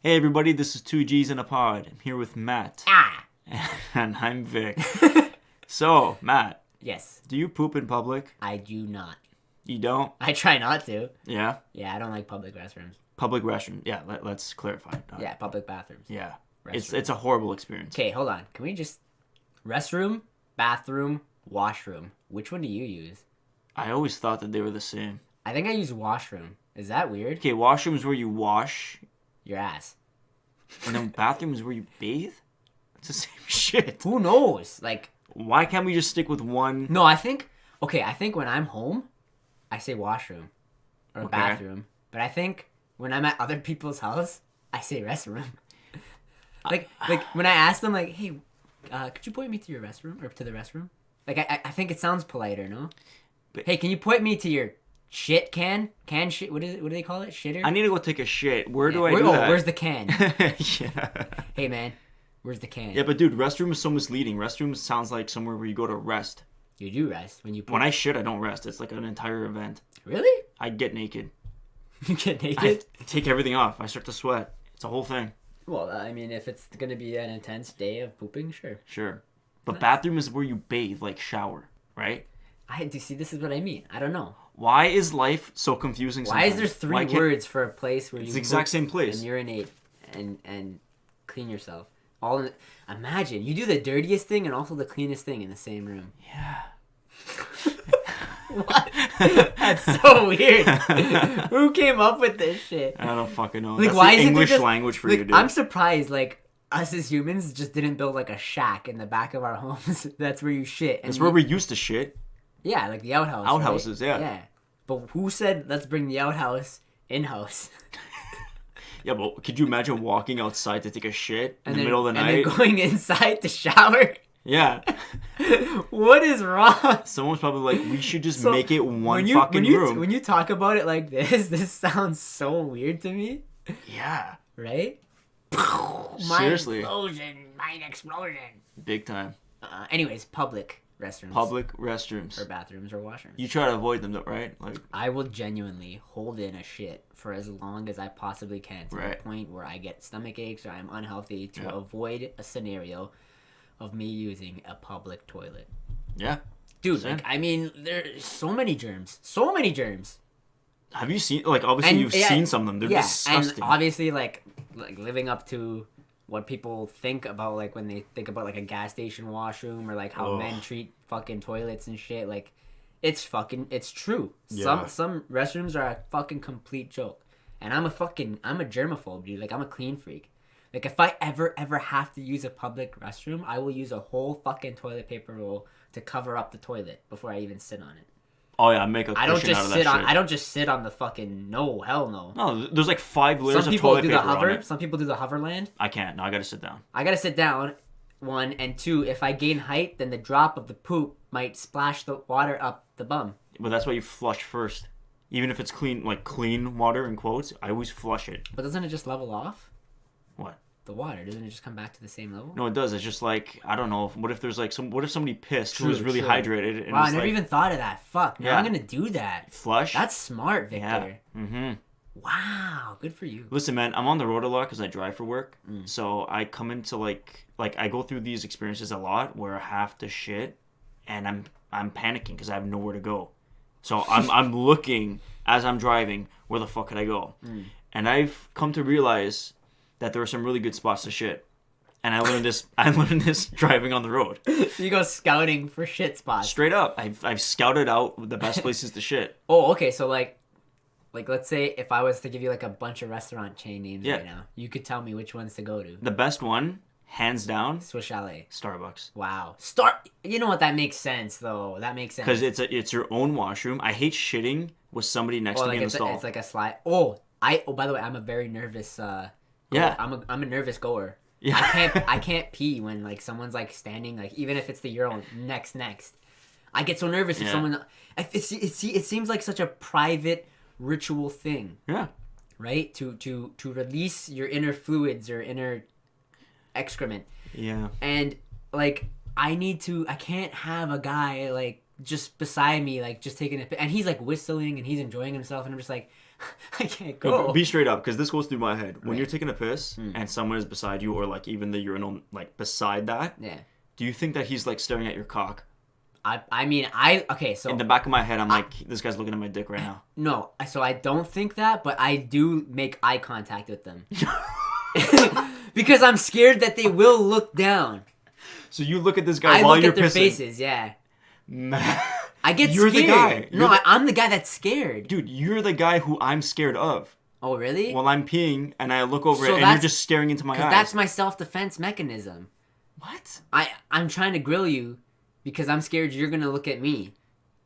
Hey everybody, this is 2Gs in a pod. I'm here with Matt. Ah! And I'm Vic. So, Matt. Yes. Do you poop in public? I do not. You don't? I try not to. Yeah? Yeah, I don't like public restrooms. Public restroom. Yeah, let's clarify. Yeah, public bathrooms. Yeah. Restroom. It's a horrible experience. Okay, hold on. Can we just... Restroom, bathroom, washroom. Which one do you use? I always thought that they were the same. I think I use washroom. Is that weird? Okay, washroom is where you wash. Your ass. And then bathroom is where you bathe? It's the same shit. Who knows? Like... Why can't we just stick with one? No, I think when I'm home, I say washroom. Or Okay. bathroom. But I think when I'm at other people's house, I say restroom. like when I ask them, like, hey, could you point me to your restroom? Or to the restroom? Like, I think it sounds politer, no? But, hey, can you point me to your shit can? Can shit? What do they call it? Shitter? I need to go take a shit. Where do I do that? Where's the can? Yeah. Hey, man. Where's the can? Yeah, but dude, restroom is so misleading. Restroom sounds like somewhere where you go to rest. You do rest when you poop. When I shit, I don't rest. It's like an entire event. Really? I get naked. You get I naked? take everything off. I start to sweat. It's a whole thing. Well, I mean, if it's going to be an intense day of pooping, sure. Sure. But bathroom is where you bathe, like shower, right? This is what I mean. I don't know. Why is life so confusing Why is sometimes? there three words for a place where you It's the exact poop same place. and urinate and clean yourself? Imagine you do the dirtiest thing and also the cleanest thing in the same room. Yeah. What? That's so weird. Who came up with this shit? I don't fucking know. Like, That's why the isn't English there just, language for like, you, dude. I'm surprised, like, us as humans just didn't build, like, a shack in the back of our homes. That's where you shit. That's where we used to shit. Yeah, like the outhouse. Outhouses, right? yeah. Yeah. But who said, let's bring the outhouse in-house? Yeah, but could you imagine walking outside to take a shit in the middle of the night? And then going inside to shower? Yeah. What is wrong? Someone's probably like, we should just make it one fucking when room. When you talk about it like this sounds so weird to me. Yeah. Right? Seriously. Mind explosion. Big time. Anyways, public restrooms. Public restrooms. Or bathrooms or washrooms. You try to avoid them though, right? Like, I will genuinely hold in a shit for as long as I possibly can to the point where I get stomach aches or I'm unhealthy to avoid a scenario of me using a public toilet. Yeah. Dude, like, I mean, there's so many germs. So many germs. Have you seen, like, obviously you've seen some of them. They're disgusting. And obviously, like living up to what people think about, like, when they think about, like, a gas station washroom or, like, how men treat fucking toilets and shit. Like, it's true. Yeah. Some restrooms are a fucking complete joke. And I'm a germaphobe, dude. Like, I'm a clean freak. Like, if I ever have to use a public restroom, I will use a whole fucking toilet paper roll to cover up the toilet before I even sit on it. Oh yeah, make a cushion out of that shit. I don't just sit on the fucking... No, hell no. No, there's like 5 layers of toilet paper on it. Some people do the hoverland. I can't. No, I gotta sit down. I gotta sit down, 1, and 2, if I gain height, then the drop of the poop might splash the water up the bum. But that's why you flush first. Even if it's clean, like clean water in quotes, I always flush it. But doesn't it just level off? What? The water, doesn't it just come back to the same level? No, it does. It's just like, I don't know. What if there's like what if somebody pissed who was really hydrated? And wow, I never even thought of that. Fuck. Now I'm gonna do that. Flush? That's smart, Victor. Yeah. Mm-hmm. Wow, good for you. Listen, man, I'm on the road a lot because I drive for work. So I come into like I go through these experiences a lot where I have to shit, and I'm panicking because I have nowhere to go. So I'm looking as I'm driving, where the fuck could I go? And I've come to realize that there are some really good spots to shit. And I learned this driving on the road. You go scouting for shit spots. Straight up. I've scouted out the best places to shit. Oh, okay. So like let's say if I was to give you like a bunch of restaurant chain names right now, you could tell me which ones to go to. The best one, hands down, Swiss Chalet. Starbucks. Wow. You know what? That makes sense though. That makes sense. Because it's your own washroom. I hate shitting with somebody next to me in the stall. It's like a slide. Oh, by the way, I'm a very nervous I'm a nervous goer. Yeah. I can't pee when like someone's like standing, like even if it's the Euro next. I get so nervous if someone. It seems like such a private ritual thing. Yeah. Right? To release your inner fluids or inner excrement. Yeah. And like I can't have a guy like just beside me, like just taking a, and he's like whistling and he's enjoying himself, and I'm just like, I can't go. Be straight up, because this goes through my head. When you're taking a piss and someone is beside you, or like even the urinal like beside that, do you think that he's like staring at your cock? Okay, so in the back of my head, I'm like, this guy's looking at my dick right now. No, so I don't think that, but I do make eye contact with them. Because I'm scared that they will look down. So you look at this guy while you're pissing. I look at their faces, yeah. Man. I get scared. The guy. I'm the guy that's scared. Dude, you're the guy who I'm scared of. Oh, really? While I'm peeing and I look over it and you're just staring into my eyes. That's my self-defense mechanism. What? I'm trying to grill you because I'm scared you're going to look at me.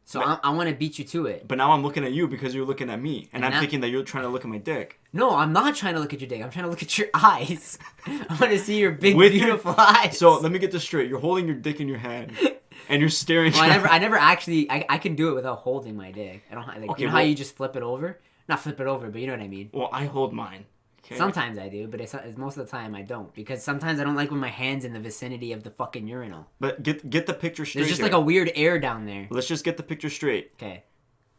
So I want to beat you to it. But now I'm looking at you because you're looking at me. And I'm thinking that you're trying to look at my dick. No, I'm not trying to look at your dick. I'm trying to look at your eyes. I want to see your big, beautiful eyes. So let me get this straight. You're holding your dick in your hand. And you're staring at I never actually... I can do it without holding my dick. I don't like, okay, how you just flip it over? Not flip it over, but you know what I mean. Well, I hold mine. Okay. Sometimes I do, but it's most of the time I don't. Because sometimes I don't like when my hand's in the vicinity of the fucking urinal. But get the picture straight. There's just like a weird air down there. Let's just get the picture straight. Okay.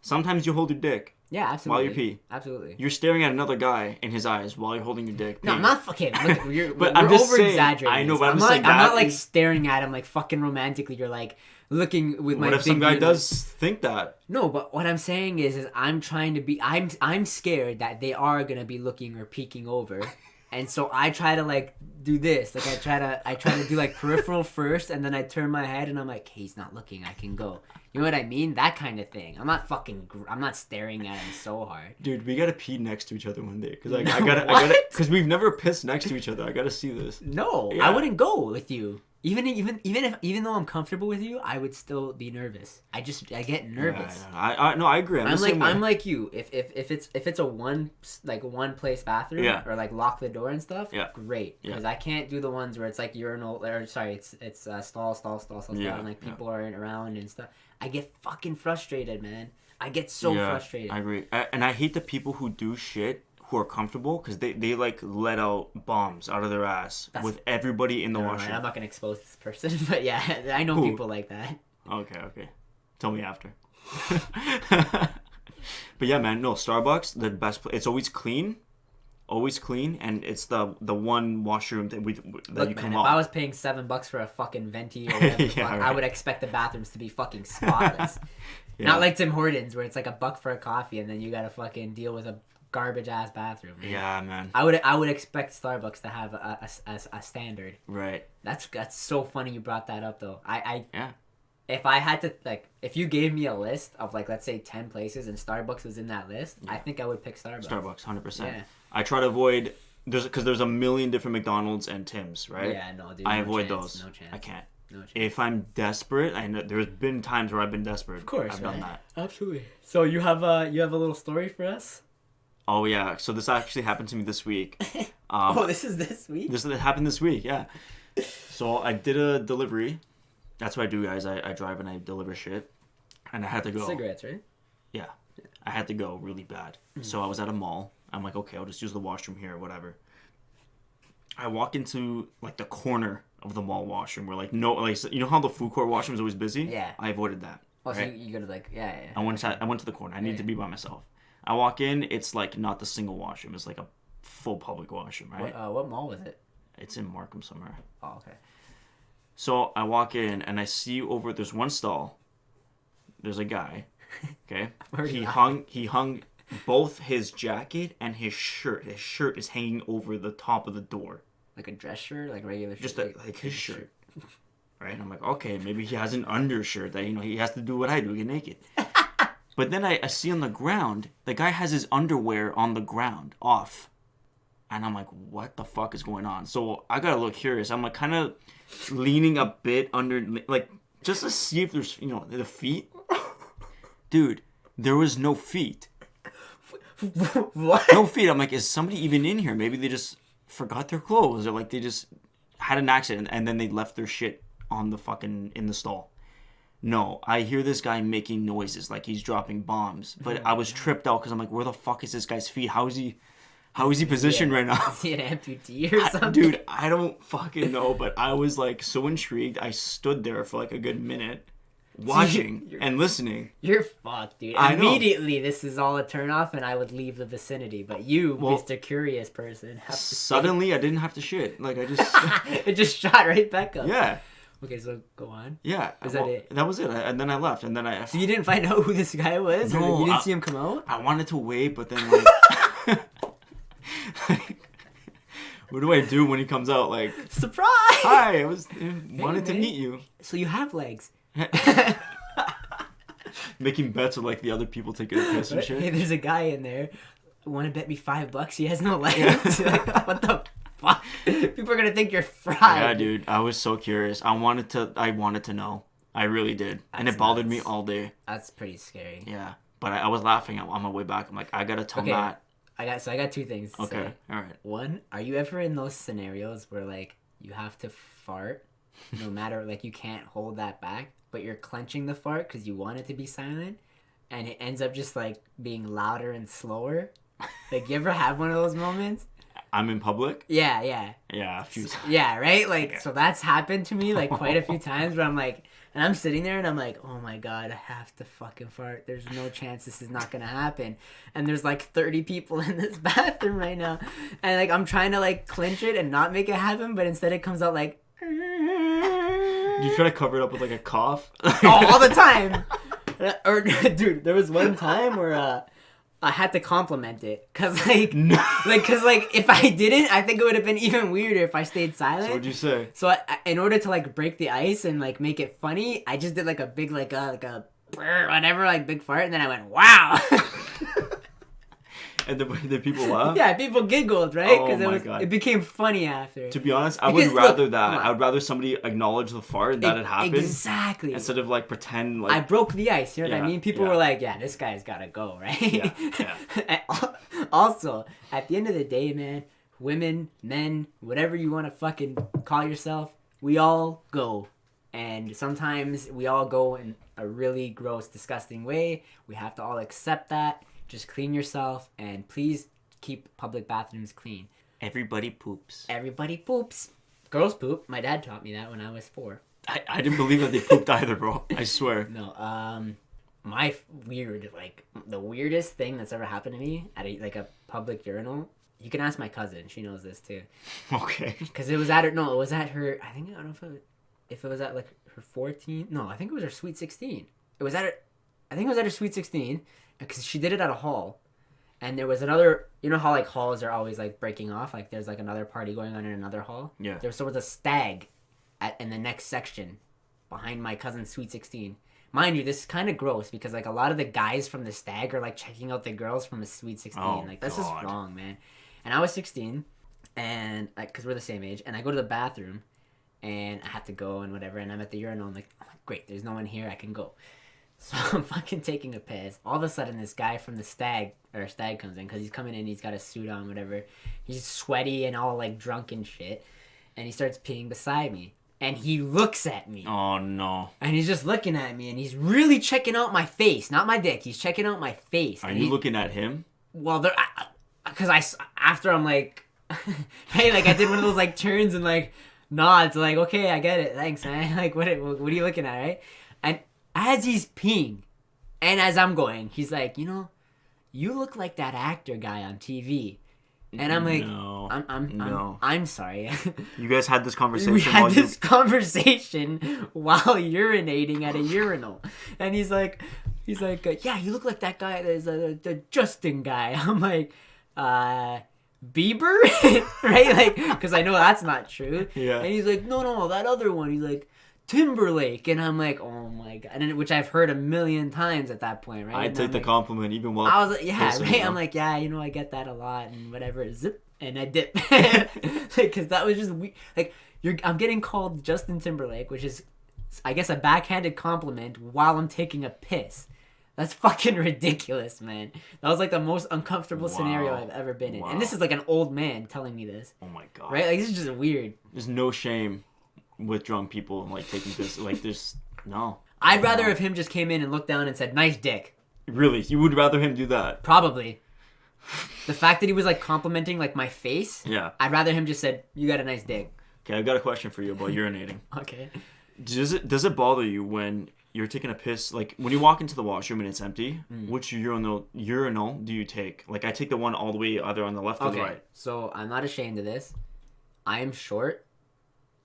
Sometimes you hold your dick. Yeah, absolutely. While you pee. Absolutely. You're staring at another guy in his eyes while you're holding your dick. No, I'm not fucking... Look, but we're over-exaggerating. I know, but I'm not like staring at him like fucking romantically. You're like... looking with my what if some guy does think that? No, but what I'm saying is I'm trying to be I'm scared that they are gonna be looking or peeking over, and so I try to like do this, like I try to do like peripheral first, and then I turn my head and I'm like, hey, he's not looking, I can go. You know what I mean? That kind of thing. I'm not staring at him so hard. Dude, we gotta pee next to each other one day, cause I gotta, cause we've never pissed next to each other. I gotta see this. No, yeah. I wouldn't go with you. Even though I'm comfortable with you, I would still be nervous. I get nervous. Yeah, I agree. I'm like you. If it's a one place bathroom or like lock the door and stuff, great. Because I can't do the ones where it's like urinal or sorry, it's stall, and like people are around and stuff. I get fucking frustrated, man. I get so frustrated. I agree. And I hate the people who do shit who are comfortable because they like let out bombs out of their ass with everybody in the washroom. Right. I'm not gonna expose this person, but yeah, I know people like that. Okay. Tell me after. But yeah, man, no, Starbucks, the best place. It's always clean, and it's the one washroom that you come off. If I was paying $7 for a fucking venti or whatever, I would expect the bathrooms to be fucking spotless. Not like Tim Hortons where it's like $1 for a coffee and then you gotta fucking deal with a garbage ass bathroom. Man. Yeah, man. I would expect Starbucks to have a standard. Right. That's so funny you brought that up though. If I had to if you gave me a list of like let's say 10 places and Starbucks was in that list, I think I would pick Starbucks. Starbucks, 100%. Yeah. I try to avoid there's a million different McDonald's and Tim's, right? Yeah, no, dude. I avoid those. No chance. I can't. No chance. If I'm desperate, I know there's been times where I've been desperate. Of course, I've done that. Absolutely. So you have a little story for us? Oh yeah, so this actually happened to me this week. This is this week? This happened this week, yeah. So I did a delivery. That's what I do, guys. I drive and I deliver shit. And I had to go. Cigarettes, right? Yeah. I had to go really bad. Mm-hmm. So I was at a mall. I'm like, okay, I'll just use the washroom here or whatever. I walk into like the corner of the mall washroom where like you know how the food court washroom is always busy? Yeah. I avoided that. Oh, right? So you go to like, yeah. I went to the corner. I needed to be by myself. I walk in, it's like not the single washroom. It's like a full public washroom, right? What mall was it? It's in Markham somewhere. Oh, okay. So I walk in and I see there's one stall. There's a guy. Okay. He hung both his jacket and his shirt. His shirt is hanging over the top of the door. Like a dress shirt, like regular shirt. Just like his shirt. Right? And I'm like, okay, maybe he has an undershirt that he has to do what I do, get naked. But then I see on the ground, the guy has his underwear on the ground, off. And I'm like, what the fuck is going on? So I got a little curious. I'm like kind of leaning a bit under, like, just to see if there's, the feet. Dude, there was no feet. What? No feet. I'm like, is somebody even in here? Maybe they just forgot their clothes or like they just had an accident and then they left their shit on in the stall. No, I hear this guy making noises like he's dropping bombs, but I was tripped out because I'm like, where the fuck is this guy's feet? How is he positioned right now? Is he an amputee or something? Dude, I don't fucking know, but I was like so intrigued. I stood there for like a good minute. watching and listening. You're fucked, dude. Immediately, this is all a turn off, and I would leave the vicinity. But you, Mr. Curious person, have to suddenly I didn't have to shit. Like I just it just shot right back up. Yeah. Okay, so go on. Yeah. Is that it? That was it. And then I left. And then So you didn't find out who this guy was? No. You didn't see him come out? I wanted to wait, but then like, what do I do when he comes out? Like, surprise! Hi, wanted to meet you. So you have legs. Making bets with like the other people taking a piss and shit. Hey, there's a guy in there. Want to bet me $5? He has no legs. Like, what the fuck? People are gonna think you're fried. Yeah, dude. I was so curious. I wanted to know. I really did, and it bothered me all day. That's pretty scary. Yeah, but I was laughing on my way back. I'm like, I gotta tell Matt. I got two things to say. All right. One, are you ever in those scenarios where like you have to fart, no matter like you can't hold that back, but you're clenching the fart because you want it to be silent, and it ends up just like being louder and slower? Like, you ever have one of those moments? I'm in public? Yeah, a few times. Yeah, right? Like, so that's happened to me, like, quite a few times where I'm like, and I'm sitting there and I'm like, oh my God, I have to fucking fart. There's no chance this is not gonna happen. And there's like 30 people in this bathroom right now. And like, I'm trying to like clinch it and not make it happen, but instead it comes out like... Do you try to cover it up with like a cough? All the time! Or, dude, there was one time where, I had to compliment it, cause like, if I didn't, I think it would have been even weirder if I stayed silent. So what'd you say? So in order to like break the ice and like make it funny, I just did like a big like a whatever, like big fart, and then I went, wow. And the people laughed? Yeah, people giggled, right? Because it became funny after. To be honest, I would rather that. I would rather somebody acknowledge the fart and that it happened. Exactly. Instead of like pretend like... I broke the ice, you know what I mean? People were like, yeah, this guy's gotta go, right? Yeah. Also, at the end of the day, man, women, men, whatever you want to fucking call yourself, we all go. And sometimes we all go in a really gross, disgusting way. We have to all accept that. Just clean yourself, and please keep public bathrooms clean. Everybody poops. Everybody poops. Girls poop. My dad taught me that when I was 4. I didn't believe that they pooped either, bro. I swear. No, my the weirdest thing that's ever happened to me at a public urinal. You can ask my cousin. She knows this too. Okay. Because it was at her, I don't know if it was at like her 14. No, I think it was her sweet 16. It was at her sweet 16. Because she did it at a hall, and there was another, you know how like halls are always like breaking off, like there's like another party going on in another hall. Yeah. There was a stag in the next section behind my cousin's sweet 16. Mind you, this is kind of gross because like a lot of the guys from the stag are like checking out the girls from the sweet 16. Oh, like that's God. just wrong, man. And I was 16, and because we're the same age, and I go to the bathroom, and I have to go and whatever, and I'm at the urinal. I'm like, oh, great, there's no one here, I can go. So I'm fucking taking a piss. All of a sudden, this guy from the stag comes in, because he's coming in, he's got a suit on, whatever. He's sweaty and all, like, drunk and shit. And he starts peeing beside me. And he looks at me. Oh, no. And he's just looking at me, and he's really checking out my face. Not my dick. He's checking out my face. Are you looking at him? Well, after I'm like, hey, like, I did one of those, like, turns and, like, nods. Like, okay, I get it. Thanks, man. Like, what are you looking at, right? And as he's peeing, and as I'm going, he's like, you look like that actor guy on TV. And I'm like, no. I'm sorry. You guys had this conversation. We had this conversation while urinating at a urinal, and he's like, yeah, you look like that guy. There's the Justin guy. I'm like, Bieber, right? Like, because I know that's not true. Yeah. And he's like, no, that other one. He's like, Timberlake, and I'm like, oh my God, which I've heard a million times at that point, right? I take the compliment even while I was like, yeah, right. I'm like, yeah, I get that a lot, and whatever, zip, and I dip, because that was just like I'm getting called Justin Timberlake, which is, I guess, a backhanded compliment while I'm taking a piss. That's fucking ridiculous, man. That was like the most uncomfortable scenario I've ever been in, and this is like an old man telling me this. Oh my God, right? Like, this is just weird. There's no shame with drunk people like taking piss. Like, there's no. I'd rather if him just came in and looked down and said, nice dick. Really? You would rather him do that? Probably. The fact that he was like complimenting like my face. Yeah. I'd rather him just said, you got a nice dick. Okay, I've got a question for you about urinating. Okay. Does it bother you when you're taking a piss, like when you walk into the washroom and it's empty, which urinal do you take? Like I take the one all the way either on the left or the right. So I'm not ashamed of this. I'm short,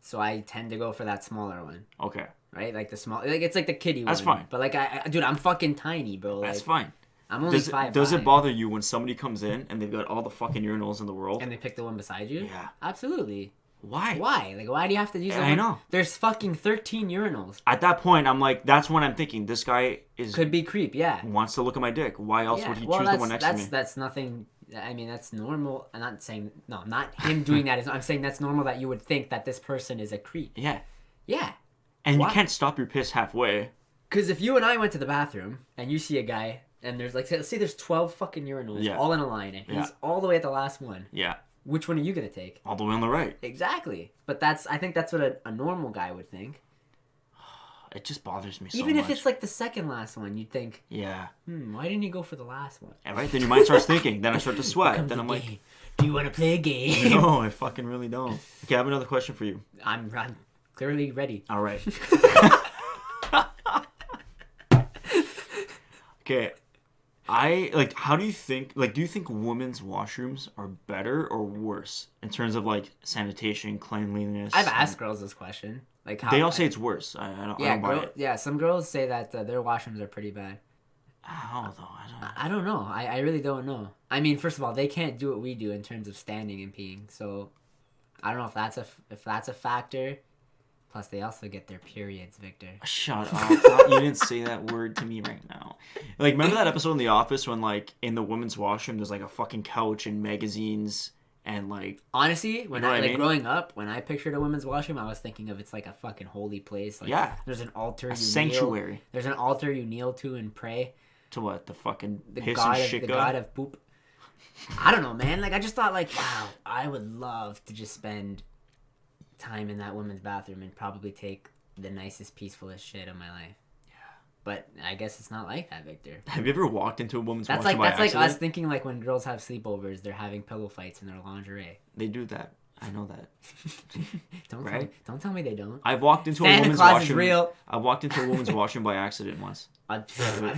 so I tend to go for that smaller one. Okay. Right? Like the small, like it's like the kiddie one. That's fine. But like dude, I'm fucking tiny, bro. Like, that's fine. I'm only 5'5". Does it bother you when somebody comes in and they've got all the fucking urinals in the world? And they pick the one beside you? Yeah. Absolutely. Why? Why? Like, why do you have to use that? I know. There's fucking 13 urinals. At that point, I'm like, that's when I'm thinking, this guy could be creep, yeah. Wants to look at my dick. Why else would he choose the one next to me? That's nothing. I mean, that's normal. I'm not saying, no, not him doing that. I'm saying that's normal that you would think that this person is a creep. Yeah. Yeah. And you can't stop your piss halfway. Because if you and I went to the bathroom and you see a guy and there's like, let's say there's 12 fucking urinals all in a line and he's all the way at the last one. Yeah. Which one are you going to take? All the way on the right. Exactly. But I think that's what a normal guy would think. It just bothers me so much. Even if it's like the second last one, you'd think, yeah. Why didn't you go for the last one? Yeah, right? Then your mind starts thinking. Then I start to sweat. Then I'm like, do you want to play a game? No, I fucking really don't. Okay, I have another question for you. I'm clearly ready. All right. Okay. How do you think, do you think women's washrooms are better or worse in terms of, like, sanitation, cleanliness? I've asked girls this question. Like, they all say it's worse. I don't buy it. Yeah, some girls say that their washrooms are pretty bad. How, though? I don't know. I really don't know. I mean, first of all, they can't do what we do in terms of standing and peeing. So, I don't know if that's a factor. Plus, they also get their periods, Victor. Shut up. You didn't say that word to me right now. Like, remember that episode in The Office when, like, in the women's washroom, there's, like, a fucking couch and magazines and, like... Honestly, when growing up, when I pictured a women's washroom, I was thinking of it's like a fucking holy place. Like, yeah. There's an altar. Sanctuary. There's an altar you kneel to and pray. To what? The fucking the god of poop. I don't know, man. Like, I just thought, like, wow, I would love to just spend time in that women's bathroom and probably take the nicest, peacefulest shit of my life. Yeah. But I guess it's not like that, Victor. Have you ever walked into a woman's washroom by That's accident? like us thinking, like, when girls have sleepovers, they're having pillow fights in their lingerie. They do that. I know that. Don't tell me they don't. I've walked into a woman's washroom. Is real. I walked into a woman's washroom by accident once. I've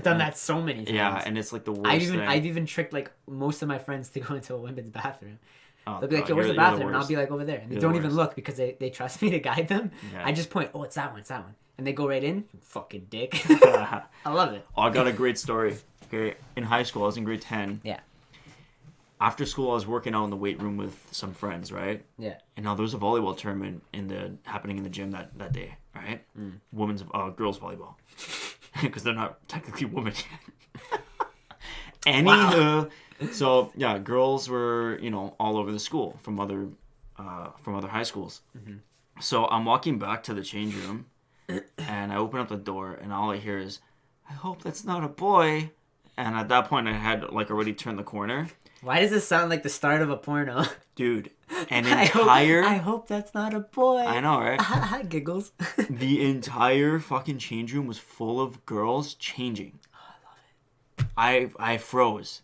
done that so many times. Yeah, and it's like the worst thing. I've even tricked like most of my friends to go into a women's bathroom. Oh, they'll be like, "Yo, where's the bathroom?" And I'll be like, "Over there." And they don't even look because they trust me to guide them. Yeah. I just point, "Oh, it's that one, it's that one," and they go right in. Fucking dick. I love it. Oh, I got a great story. Okay, in high school, I was in grade 10. Yeah. After school, I was working out in the weight room with some friends, right? Yeah. And now there was a volleyball tournament happening in the gym that day, right? Girls volleyball, because they're not technically women yet. Anywho, so yeah, girls were all over the school from other high schools. Mm-hmm. So I'm walking back to the change room, and I open up the door, and all I hear is, "I hope that's not a boy." And at that point, I had like already turned the corner. Why does this sound like the start of a porno? Dude, I hope that's not a boy. I know, right? Giggles. The entire fucking change room was full of girls changing. Oh, I love it. I froze.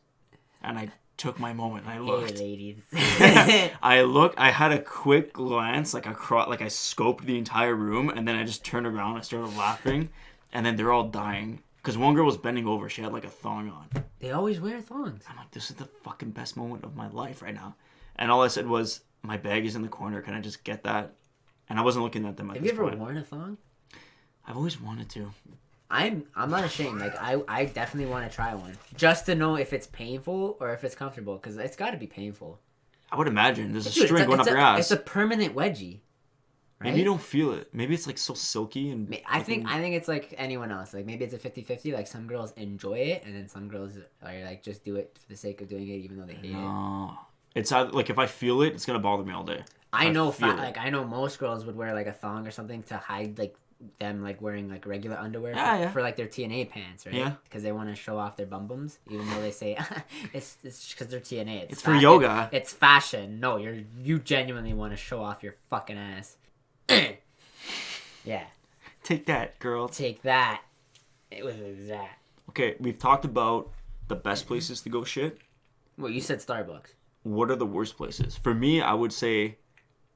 And I took my moment and I looked. Hey, ladies. I looked. I had a quick glance, like I scoped the entire room, and then I just turned around and started laughing. And then they're all dying. Because one girl was bending over. She had like a thong on. They always wear thongs. I'm like, this is the fucking best moment of my life right now. And all I said was, my bag is in the corner. Can I just get that? And I wasn't looking at them at this point. Have you ever worn a thong? I've always wanted to. I'm not ashamed. Like, I definitely want to try one. Just to know if it's painful or if it's comfortable. Because it's got to be painful. I would imagine. There's a string going up your ass. It's a permanent wedgie. Right? Maybe you don't feel it. Maybe it's like so silky and I think it's like anyone else. Like maybe it's a 50-50. Like some girls enjoy it, and then some girls are like just do it for the sake of doing it, even though they hate it. It's like if I feel it, it's gonna bother me all day. I know most girls would wear like a thong or something to hide like them like wearing like regular underwear for like their TNA pants, right? Yeah. Because they want to show off their bum-bums, even though they say it's because they're TNA. It's for yoga. It's fashion. No, you genuinely want to show off your fucking ass. Yeah. Take that, girl. Take that. It was that. Okay, we've talked about the best places to go shit. Well, you said Starbucks. What are the worst places? For me, I would say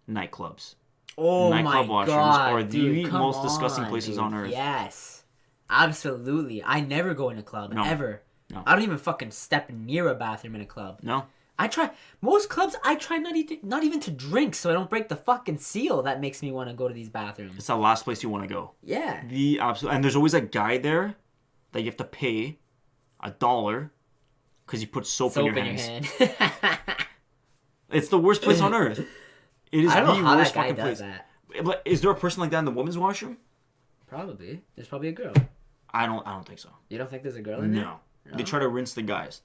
nightclubs. Oh nightclub my god, are the most disgusting places on earth. Yes. Absolutely. I never go in a club ever. No. I don't even fucking step near a bathroom in a club. No. Most clubs I try not even to drink so I don't break the fucking seal that makes me want to go to these bathrooms. It's the last place you want to go. Yeah. And there's always a guy there that you have to pay $1 because you put soap in your hand. It's the worst place on earth. It is I don't the know how worst that guy fucking does place. that. But is there a person like that in the women's washroom? Probably. There's probably a girl. I don't think so. You don't think there's a girl in there? No. They try to rinse the guys.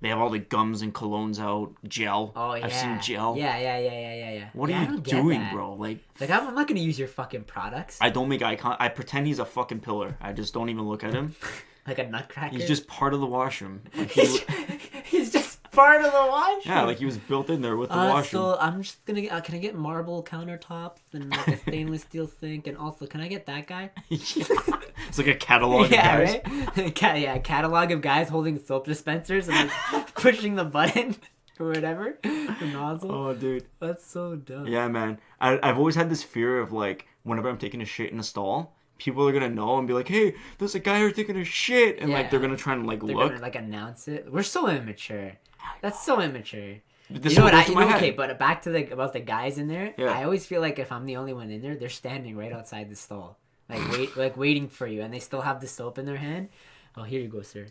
They have all the gums and colognes out, gel. Oh yeah. I've seen gel. Yeah. What are you doing, bro? Like I'm not gonna use your fucking products. I don't make eye contact. I pretend he's a fucking pillar. I just don't even look at him. Like a nutcracker. He's just part of the washroom. Like he's just part of the washroom. Yeah, like he was built in there with the washroom. So I'm just gonna get. Can I get marble countertops and like a stainless steel sink, and also can I get that guy? It's like a catalog of guys. Right? A catalog of guys holding soap dispensers and like pushing the button or whatever, the nozzle. Oh, dude, that's so dumb. Yeah, man. I've always had this fear of like whenever I'm taking a shit in a stall, people are gonna know and be like, "Hey, there's a guy here taking a shit," and like they're gonna try and like look, gonna, like announce it. We're so immature. That's so immature. This you know what? Okay, but back to about the guys in there. Yeah. I always feel like if I'm the only one in there, they're standing right outside the stall, like waiting for you, and they still have the soap in their hand. Oh, here you go, sir.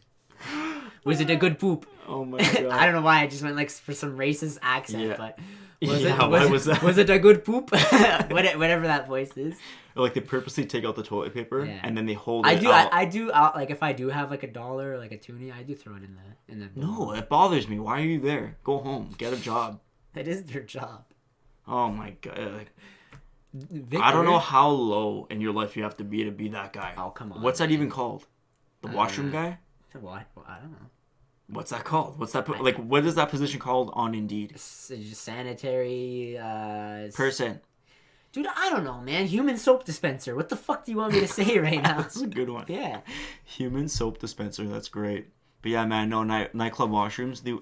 Was it a good poop? Oh my god! I don't know why I just went like for some racist accent, but was was it a good poop? Whatever that voice is. Or like they purposely take out the toilet paper and then they hold it. I do. Like if I do have like $1 or like a toonie, I do throw it in the. No, it bothers me. Why are you there? Go home. Get a job. It is their job. Oh my god. Victor, I don't know how low in your life you have to be that guy. Oh come on. What's that even called? The washroom guy? What? Well, I don't know. What's that called? What's that like? What is that position called on Indeed? Sanitary person. Dude, I don't know, man. Human soap dispenser. What the fuck do you want me to say right now? That's a good one. Yeah. Human soap dispenser. That's great. But yeah, man, no, nightclub washrooms, the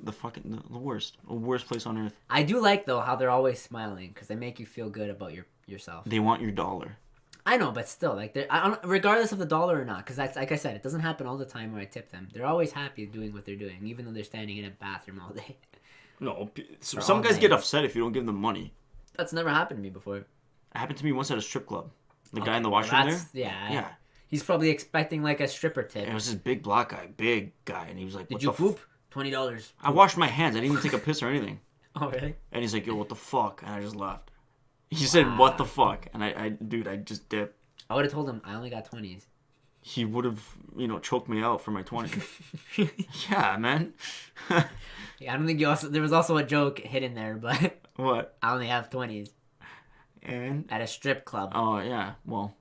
worst place on earth. I do like though how they're always smiling because they make you feel good about yourself. They want your dollar. I know, but still, like, regardless of the dollar or not, because that's like I said, it doesn't happen all the time where I tip them. They're always happy doing what they're doing, even though they're standing in a bathroom all day. No, some guys get upset if you don't give them money. That's never happened to me before. It happened to me once at a strip club. The guy in the washroom there. Yeah. He's probably expecting like a stripper tip. And it was this big black guy, and he was like, "Did you poop? $20." I washed my hands. I didn't even take a piss or anything. Oh really? And he's like, "Yo, what the fuck?" And I just left. He said, "What the fuck?" And I just dipped. I would have told him I only got 20s. He would have, choked me out for my 20. Yeah, man. Yeah, I don't think there was also a joke hidden there, but what? I only have 20s. And at a strip club. Oh yeah, well.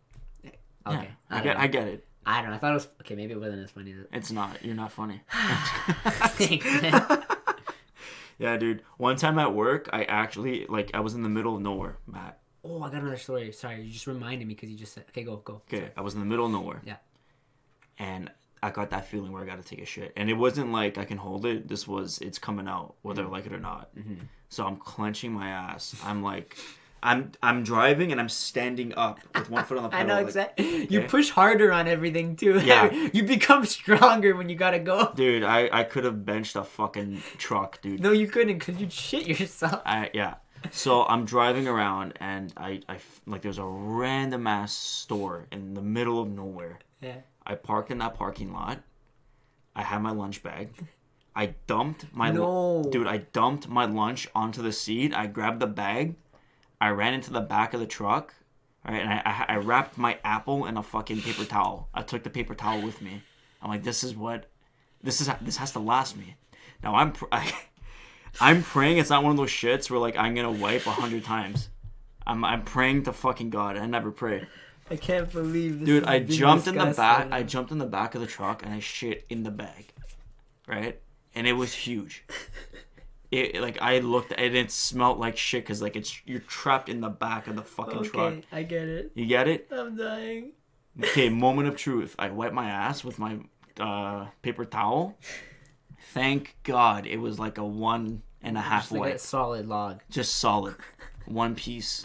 Okay, yeah, I get it. I don't know. I thought it was okay. Maybe it wasn't as funny. It's not. You're not funny. Thanks, man. Yeah, dude. One time at work, I was in the middle of nowhere, Matt. Oh, I got another story. Sorry, you just reminded me because you just said. Okay, go. Okay, sorry. I was in the middle of nowhere. Yeah. And I got that feeling where I got to take a shit, and it wasn't like I can hold it. It's coming out whether I like it or not. Mm-hmm. So I'm clenching my ass. I'm like. I'm driving and I'm standing up with one foot on the pedal. I know exactly. Okay? You push harder on everything too. Yeah. You become stronger when you gotta go. Dude, I could have benched a fucking truck, dude. No, you couldn't because you'd shit yourself. Yeah. So I'm driving around and I there's a random ass store in the middle of nowhere. Yeah. I parked in that parking lot. I had my lunch bag. I dumped my I dumped my lunch onto the seat. I grabbed the bag. I ran into the back of the truck, right, and I wrapped my apple in a fucking paper towel. I took the paper towel with me. I'm like, this has to last me. Now I'm praying it's not one of those shits where like I'm gonna wipe 100 times. I'm praying to fucking God. I never pray. I can't believe this. Dude, I jumped in the back. I jumped in the back of the truck and I shit in the bag, right, and it was huge. I looked and it smelled like shit because you're trapped in the back of the fucking truck. Okay, I get it. You get it? I'm dying. Okay, moment of truth. I wiped my ass with my paper towel. Thank God it was like a 1.5 wipe. Like a solid log. Just solid. One piece.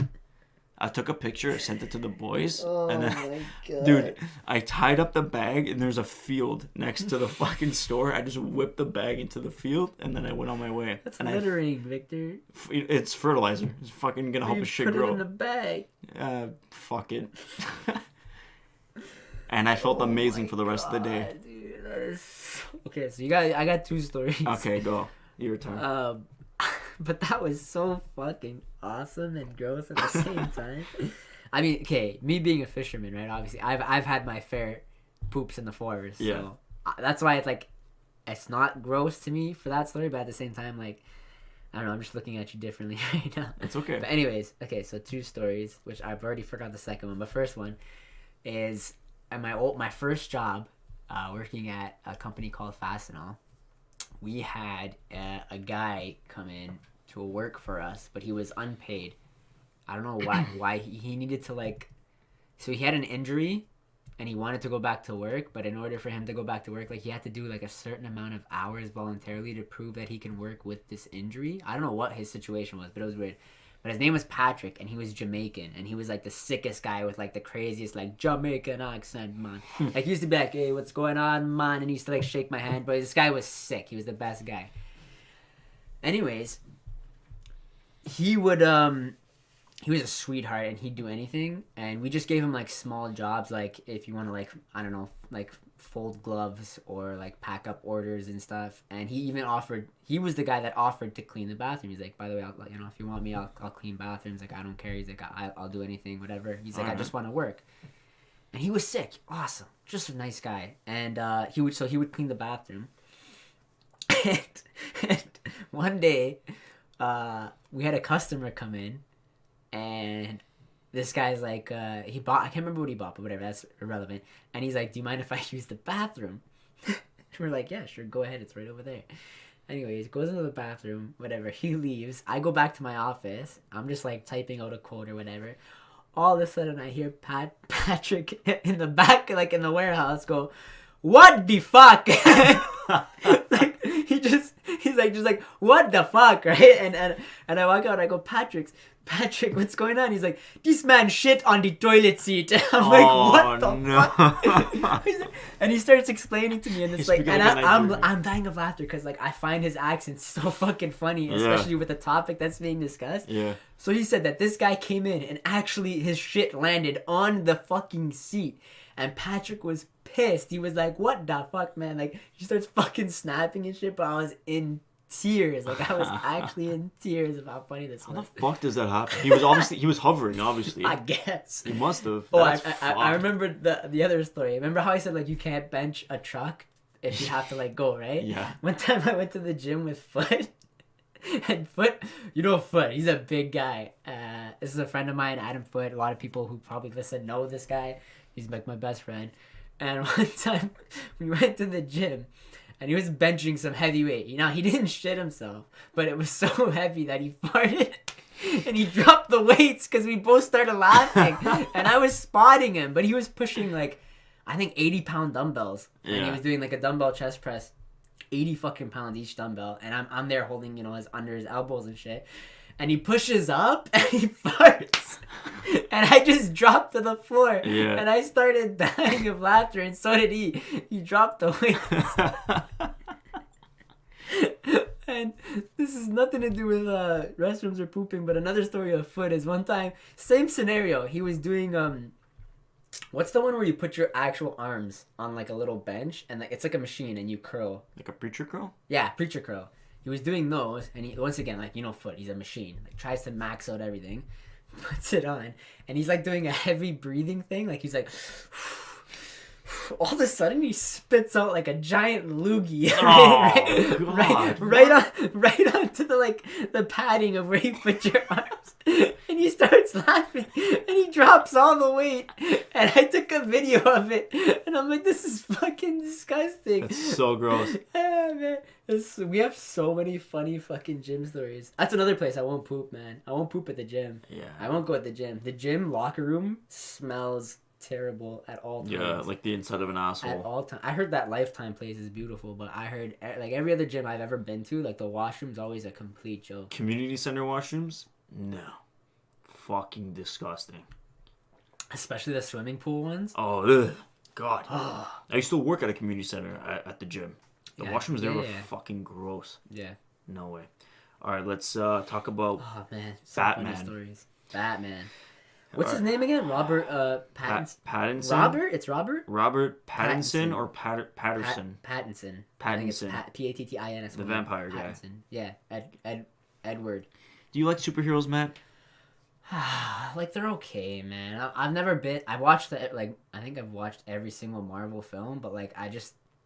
I took a picture, sent it to the boys, Oh and then, my god, dude, I tied up the bag, and there's a field next to the fucking store. I just whipped the bag into the field, and then I went on my way. That's and littering, Victor. It's fertilizer. It's fucking gonna help a shit grow. Put it in a bag. Fuck it. And I felt amazing for the rest of the day. Dude, that is... Okay, so I got 2 stories. Okay, go. Your turn. But that was so fucking awesome and gross at the same time. I mean, okay, me being a fisherman, right? Obviously, I've had my fair poops in the forest. So Yeah. That's why it's like, it's not gross to me for that story, but at the same time, like, I don't know, I'm just looking at you differently right now. It's okay. But anyways, okay, so 2 stories, which I've already forgot the second one. But first one is at my first job, working at a company called Fastenal. We had a guy come in to work for us, but he was unpaid. I don't know why he needed to, like, so he had an injury and he wanted to go back to work, but in order for him to go back to work, like, he had to do like a certain amount of hours voluntarily to prove that he can work with this injury. I don't know what his situation was, but it was weird. But his name was Patrick, and he was Jamaican, and he was like the sickest guy with like the craziest like Jamaican accent, man. Like, he used to be like, "Hey, what's going on, man?" And he used to like shake my hand. But this guy was sick. He was the best guy. Anyways, he was a sweetheart, and he'd do anything. And we just gave him like small jobs, like if you want to, like, I don't know, like fold gloves or like pack up orders and stuff. And he even offered, he was the guy that offered to clean the bathroom. He's like, "By the way, I'll, you know, if you want me, I'll clean bathrooms. Like, I don't care." He's like, I'll do anything, whatever. He's like, "I just want to work." And he was sick. Awesome. Just a nice guy. And he would clean the bathroom. and one day, we had a customer come in, and this guy's like, he bought, I can't remember what he bought, but whatever, that's irrelevant. And he's like, "Do you mind if I use the bathroom?" We're like, "Yeah, sure, go ahead, it's right over there." Anyways, goes into the bathroom, whatever, he leaves. I go back to my office. I'm just like typing out a code or whatever. All of a sudden, I hear Patrick in the back, like in the warehouse, go, "What the fuck?" Like, he's like, "What the fuck?" Right? And I walk out, I go, Patrick, what's going on?" He's like, "This man shit on the toilet seat." I'm like, "What the fuck?" And he starts explaining to me, and it's like, and I'm dying of laughter because, like, I find his accent so fucking funny, especially with the topic that's being discussed. Yeah. So he said that this guy came in and actually his shit landed on the fucking seat, and Patrick was pissed. He was like, "What the fuck, man?" Like, he starts fucking snapping and shit, but I was in tears. Like, I was actually in tears of how funny this was. How the fuck does that happen? He was hovering, obviously. I guess. He must have. Oh, I remember the other story. Remember how I said, like, you can't bench a truck if you have to, like, go, right? Yeah. One time I went to the gym with Foot. And Foot, you know Foot, he's a big guy. This is a friend of mine, Adam Foot. A lot of people who probably listen know this guy. He's like my best friend. And one time we went to the gym, and he was benching some heavy weight. You know, he didn't shit himself, but it was so heavy that he farted, and he dropped the weights because we both started laughing. And I was spotting him, but he was pushing, like, I think 80-pound dumbbells. Yeah. And he was doing like a dumbbell chest press, 80 fucking pounds each dumbbell. And I'm there holding, you know, his under his elbows and shit. And he pushes up and he farts. And I just dropped to the floor. Yeah. And I started dying of laughter, and so did he. He dropped the weights. And this has nothing to do with restrooms or pooping, but another story of Foot is one time, same scenario. He was doing what's the one where you put your actual arms on like a little bench, and like it's like a machine and you curl? Like a preacher curl? Yeah, preacher curl. He was doing those, and he, once again, like, you know, Foot, he's a machine. Like, tries to max out everything, puts it on, and he's like doing a heavy breathing thing. Like, he's like, all of a sudden he spits out like a giant loogie. Right onto the, like, the padding of where you put your arms. And he starts laughing, and he drops all the weight. And I took a video of it, and I'm like, this is fucking disgusting. That's so gross. Ah, man. We have so many funny fucking gym stories. That's another place I won't poop, man. I won't poop at the gym. Yeah. I won't go at the gym. The gym locker room smells terrible at all times. Yeah, like the inside of an asshole. At all times. I heard that Lifetime place is beautiful, but I heard, like, every other gym I've ever been to, like, the washroom's always a complete joke. Community center washrooms? No. fucking disgusting. Especially the swimming pool ones. Oh, ugh. God. I used to work at a community center at the gym. The washrooms there were fucking gross. Yeah. No way. All right, let's talk about Batman. Funny stories. Batman. What's his name again? Robert Pattinson. Pattinson. Robert? It's Robert? Robert Pattinson or Patterson? Pattinson. Pattinson. I think it's Pattinson. The vampire guy. Yeah. Edward. Do you like superheroes, Matt? Like, they're okay, man. I've never been... I watched I think I've watched every single Marvel film, but, like, I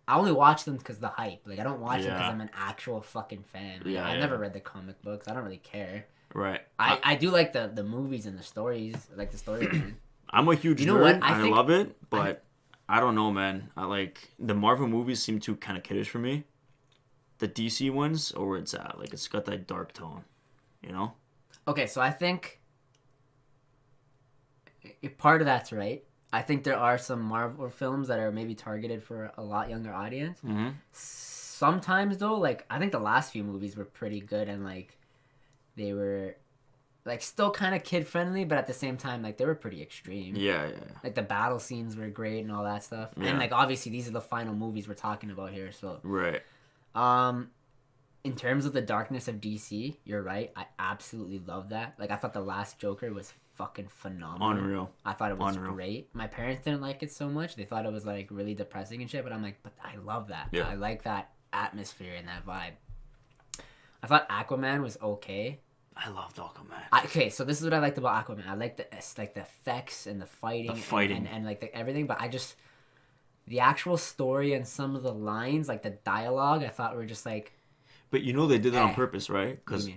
only watch them because of the hype. Like, I don't watch them because I'm an actual fucking fan. Like, I've never read the comic books. I don't really care. Right. I do like the movies and the stories. I like the storyline. I'm a huge nerd. I love it, but I don't know, man. I like... The Marvel movies seem too kind of kiddish for me. The DC ones, or where it's at. Like, it's got that dark tone. You know? Okay, so I think... Part of that's right. I think there are some Marvel films that are maybe targeted for a lot younger audience. Mm-hmm. Sometimes, though, like, I think the last few movies were pretty good and, like, they were, like, still kind of kid-friendly, but at the same time, like, they were pretty extreme. Yeah. Like, the battle scenes were great and all that stuff. Yeah. And, like, obviously, these are the final movies we're talking about here, so... Right. In terms of the darkness of DC, you're right. I absolutely love that. Like, I thought the last Joker was fucking phenomenal. Unreal. I thought it was great. My parents didn't like it so much. They thought it was, like, really depressing and shit, but I'm like, but I love that. Yeah. I like that atmosphere and that vibe. I thought Aquaman was okay. I loved Aquaman. Okay, so this is what I liked about Aquaman. I liked the effects and the fighting. And like, everything, but I just... The actual story and some of the lines, like, the dialogue, I thought were just, like... But you know they did that on purpose, right? Because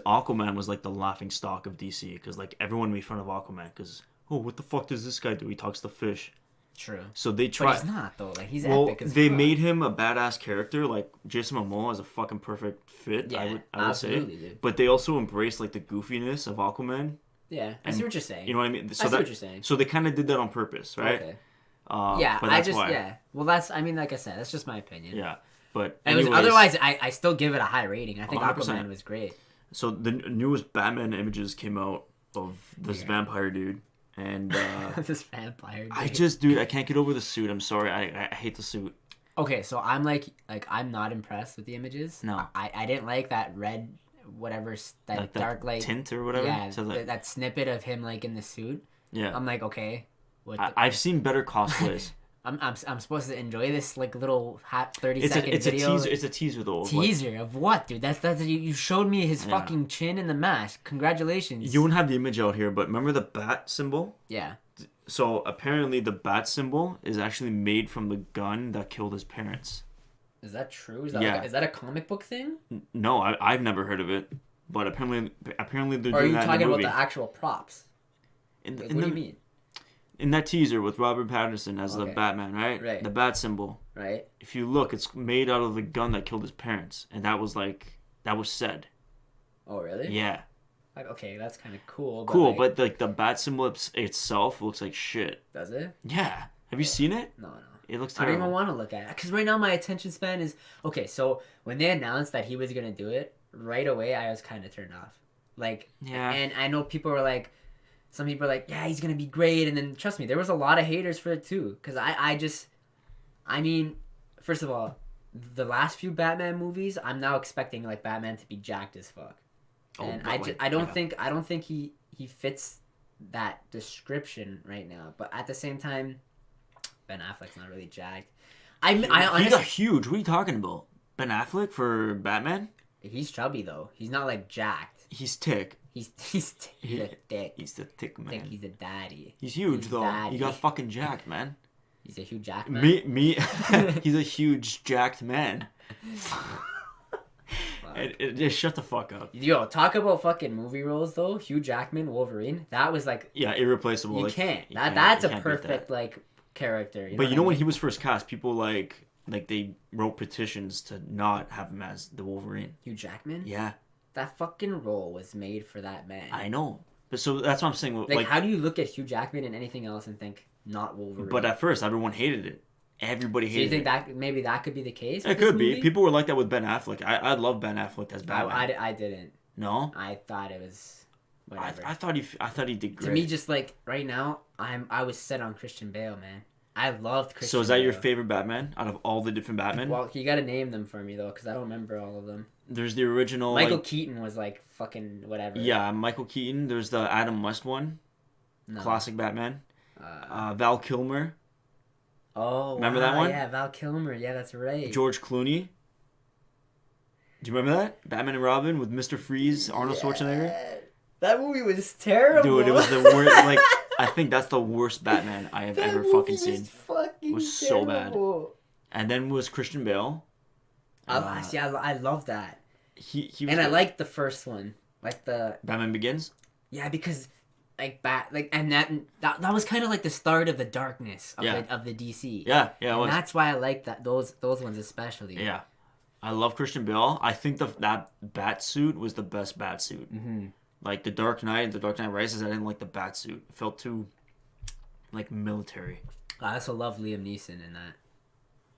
Aquaman was like the laughing stock of DC. Because like everyone made fun of Aquaman. Because what the fuck does this guy do? He talks to fish. True. So they tried. But he's not though. Like he's epic as they fuck. made him a badass character. Like Jason Momoa is a fucking perfect fit. Yeah, I would say. Dude. But they also embraced like the goofiness of Aquaman. Yeah, I see what you're saying. You know what I mean? So I see what you're saying. So they kind of did that on purpose, right? Okay. Yeah, but that's why. Yeah. Well, that's. I mean, like I said, that's just my opinion. Yeah. But anyways, otherwise, I still give it a high rating. I think 100%. Aquaman was great. So the newest Batman images came out of this vampire dude, and this vampire dude. I can't get over the suit. I'm sorry. I hate the suit. Okay, so I'm like I'm not impressed with the images. No, I didn't like that red whatever that dark light tint or whatever. Yeah, so that snippet of him like in the suit. Yeah, I'm like, okay. I've seen better cosplays. I'm supposed to enjoy this like little 30-second video. It's a teaser though. Teaser of what, dude? That's you showed me his fucking chin and the mask. Congratulations. You wouldn't have the image out here, but remember the bat symbol? Yeah. So apparently the bat symbol is actually made from the gun that killed his parents. Is that true? Is that a comic book thing? No, I've never heard of it, but apparently they're doing that in the movie. Are you talking about the actual props? What do you mean? In that teaser with Robert Pattinson as the Batman, right? Right. The bat symbol. Right. If you look, it's made out of the gun that killed his parents, and that was said. Oh really? Yeah. Okay, that's kind of cool. But like the bat symbol itself looks like shit. Does it? Yeah. Have you seen it? No. It looks terrible. I don't even want to look at it because right now my attention span is okay. So when they announced that he was gonna do it, right away I was kind of turned off. Like, yeah. And I know people were like. Some people are like, yeah, he's going to be great. And then, trust me, there was a lot of haters for it, too. Because I mean, first of all, the last few Batman movies, I'm now expecting, like, Batman to be jacked as fuck. And I don't think he fits that description right now. But at the same time, Ben Affleck's not really jacked. He got huge. What are you talking about? Ben Affleck for Batman? He's chubby, though. He's not, like, jacked. He's thick. He's a dick. He's the thick man. I think he's a daddy. He's huge though. Daddy. He got fucking jacked, man. He's a huge jacked man. Me. He's a huge jacked man. Just shut the fuck up. Yo, talk about fucking movie roles though. Hugh Jackman, Wolverine. That was like irreplaceable. You can't. That's a perfect like character. But you know when he was first cast, people like they wrote petitions to not have him as the Wolverine. Hugh Jackman? Yeah. That fucking role was made for that man. I know. But so that's what I'm saying. Like, how do you look at Hugh Jackman and anything else and think, not Wolverine? But at first, everyone hated it. Everybody hated it. Do you think that maybe that could be the case? It could be. People were like that with Ben Affleck. I love Ben Affleck as Batman. I didn't. No? I thought it was... whatever. I thought he did great. To me, just like right now, I was set on Christian Bale, man. I loved Christian. So is that Bale. your favorite Batman out of all the different Batman? Well, you got to name them for me though, because I don't remember all of them. There's the original. Michael Keaton was like fucking whatever. Yeah, Michael Keaton. There's the Adam West one. No. Classic Batman. Val Kilmer. Oh, remember that one? Yeah, Val Kilmer. Yeah, that's right. George Clooney. Do you remember that? Batman and Robin with Mr. Freeze, Arnold Schwarzenegger. That movie was terrible. Dude, it was the worst. Like, I think that's the worst Batman I have ever fucking seen. It was so bad. And then was Christian Bale. I love that. He and I liked the first one, like the Batman Begins. Yeah, because and that was kind of like the start of the darkness of the DC. Yeah, it and was. That's why I like that those ones especially. Yeah, I love Christian Bale. I think that bat suit was the best bat suit. Mm-hmm. Like the Dark Knight Rises, I didn't like the bat suit. It felt too like military. I also love Liam Neeson in that.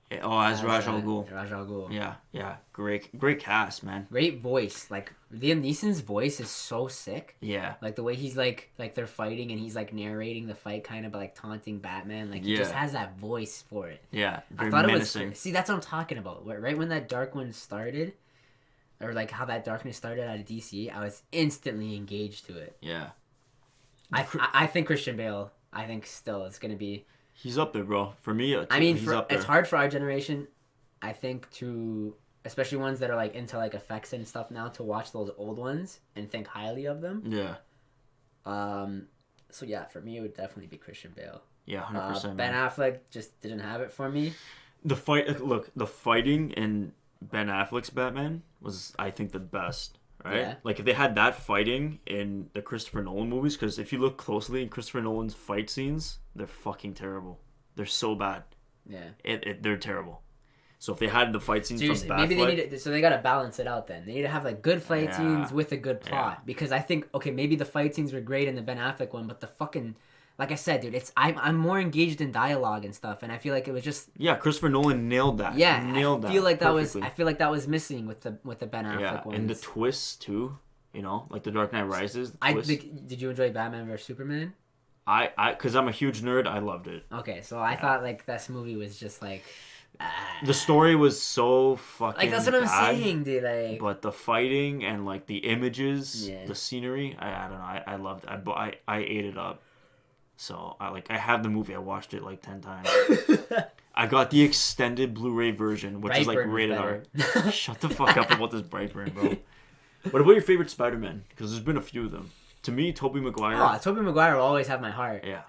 As Raj Al Ghul. Raj Al Ghul. Yeah. Great cast, man. Great voice. Like Liam Neeson's voice is so sick. Yeah. Like the way he's like they're fighting and he's like narrating the fight, kind of like taunting Batman. Like he just has that voice for it. Yeah. I thought menacing. It was. See, that's what I'm talking about. Right when that dark one started, or like how that darkness started out of DC, I was instantly engaged to it. Yeah. I think Christian Bale. I think still it's gonna be. He's up there, bro. For me, it's hard for our generation, I think, especially ones that are like into like effects and stuff now, to watch those old ones and think highly of them. Yeah. So yeah, for me it would definitely be Christian Bale. Yeah, 100%. Ben Affleck just didn't have it for me. The fighting in Ben Affleck's Batman was, I think, the best. Right? Yeah. Like if they had that fighting in the Christopher Nolan movies, because if you look closely in Christopher Nolan's fight scenes, they're fucking terrible. They're so bad. Yeah. They're terrible. So if they had the fight scenes from Batfleck... Maybe they got to balance it out then. They need to have like good fight scenes with a good plot. Because I think, okay, maybe the fight scenes were great in the Ben Affleck one, but the fucking... Like I said, dude, I'm more engaged in dialogue and stuff, and I feel like it was just Christopher Nolan nailed that. Yeah, nailed that. I feel like that was missing with the Ben Affleck ones. And the twists too. You know, like the Dark Knight Rises. Did you enjoy Batman vs Superman? Because I'm a huge nerd, I loved it. Okay, so I thought like this movie was just like. The story was so fucking like that's what I'm saying, dude. Like, but the fighting and like the images, the scenery, I don't know. I loved it. I ate it up. So I have the movie. I watched it like 10 times. I got the extended Blu-ray version, which is like rated R. Shut the fuck up about this Brightburn, bro. What about your favorite Spider-Man? Because there's been a few of them. To me, Tobey Maguire. Oh, Tobey Maguire will always have my heart. Yeah.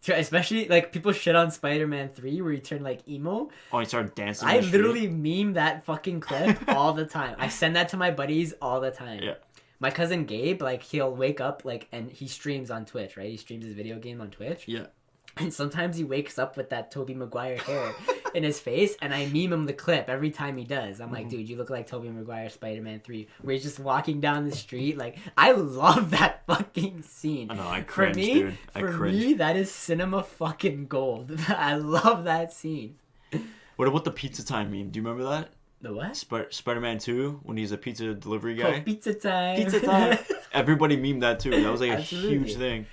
Especially like people shit on Spider-Man 3 where he turned like emo. Oh, he started dancing. I literally meme that fucking clip all the time. I send that to my buddies all the time. Yeah. My cousin Gabe, like, he'll wake up, like, and he streams on Twitch, right? He streams his video game on Twitch. Yeah. And sometimes he wakes up with that Tobey Maguire hair in his face, and I meme him the clip every time he does. I'm like, dude, you look like Tobey Maguire Spider-Man 3, where he's just walking down the street. Like, I love that fucking scene. I know, I cringe, dude. For me, that is cinema fucking gold. I love that scene. What about the pizza time meme? Do you remember that? The what? Spider-Man 2, when he's a pizza delivery guy. Oh, pizza time. Pizza time. Everybody memed that too. That was like a huge thing.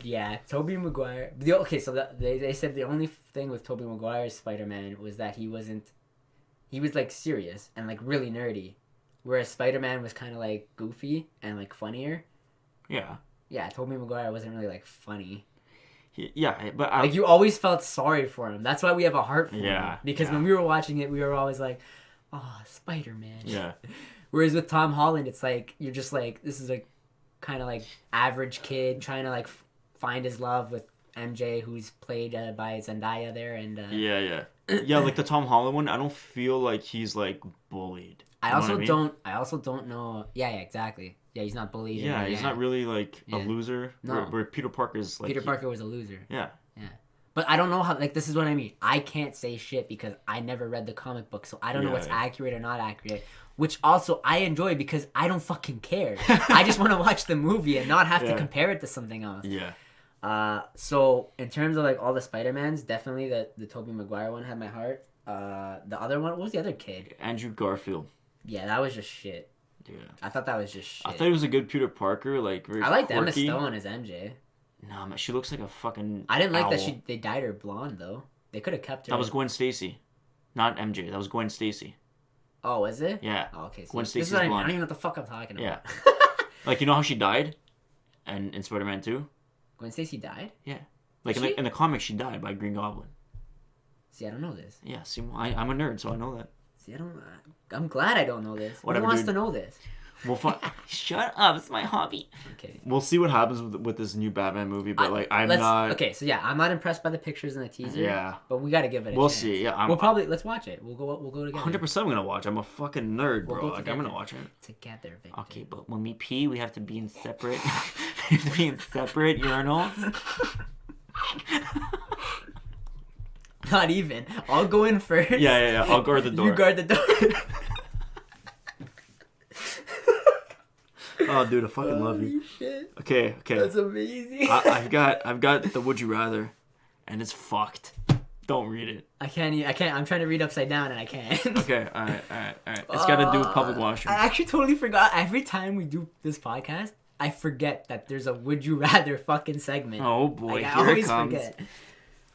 Yeah, Tobey Maguire. So they said the only thing with Tobey Maguire's Spider-Man was that he was like serious and like really nerdy, whereas Spider-Man was kind of like goofy and like funnier. Yeah. Yeah, Tobey Maguire wasn't really like funny. Yeah, but like you always felt sorry for him. That's why we have a heart for him. Because when we were watching it, we were always like, oh, Spider-Man. Yeah. Whereas with Tom Holland, it's like you're just like, this is like kind of like average kid trying to like find his love with MJ, who's played by Zendaya there, and yeah, like the Tom Holland one. I don't feel like he's like bullied. I also don't know. Yeah, exactly. Yeah, he's not bullied. Yeah, he's not really like a loser. No. Where Peter Parker is like. Peter Parker was a loser. Yeah. Yeah. But I don't know how, like, this is what I mean. I can't say shit because I never read the comic book, so I don't know what's accurate or not accurate. Which also I enjoy because I don't fucking care. I just want to watch the movie and not have to compare it to something else. Yeah. So in terms of like all the Spider-Mans, definitely the Tobey Maguire one had my heart. The other one, what was the other kid? Andrew Garfield. Yeah, that was just shit. dude. I thought that was just shit. I thought he was a good Peter Parker, like very I liked quirky. Emma Stone as MJ. Nah, man, she looks like a fucking. I didn't like owl. that they dyed her blonde though. They could have kept her. That was Gwen Stacy, not MJ. That was Gwen Stacy. Oh, was it? Yeah. Oh, okay. So Gwen Stacy's I blonde. don't even know what the fuck I'm talking about. Yeah. Like, you know how she died, and in Spider-Man 2? Gwen Stacy died. Yeah. Like in the comics, she died by Green Goblin. See, I don't know this. Yeah. See, I'm a nerd, so I know that. See, I'm glad I don't know this. Whatever, Who wants dude. to know this? Well, shut up. It's my hobby. Okay. We'll see what happens with this new Batman movie, but I'm not. Okay, so yeah, I'm not impressed by the pictures in the teaser. Yeah. But we got to give it a We'll chance. see. Yeah. Let's watch it. We'll go together. 100% I'm gonna watch. I'm a fucking nerd, We'll bro. go Like, I'm gonna watch it. together, Victor. Okay, but when we pee, we have to be in separate. We have to be in separate urinals. Not even. I'll go in first. Yeah. I'll guard the door. You guard the door. Oh, dude, I fucking love you. Shit. Okay. That's amazing. I've got the Would You Rather, and it's fucked. Don't read it. I can't. I'm trying to read upside down and I can't. Okay, all right. It's got to do with public washroom. I actually totally forgot. Every time we do this podcast, I forget that there's a Would You Rather fucking segment. Oh boy, like, here I always it comes. forget.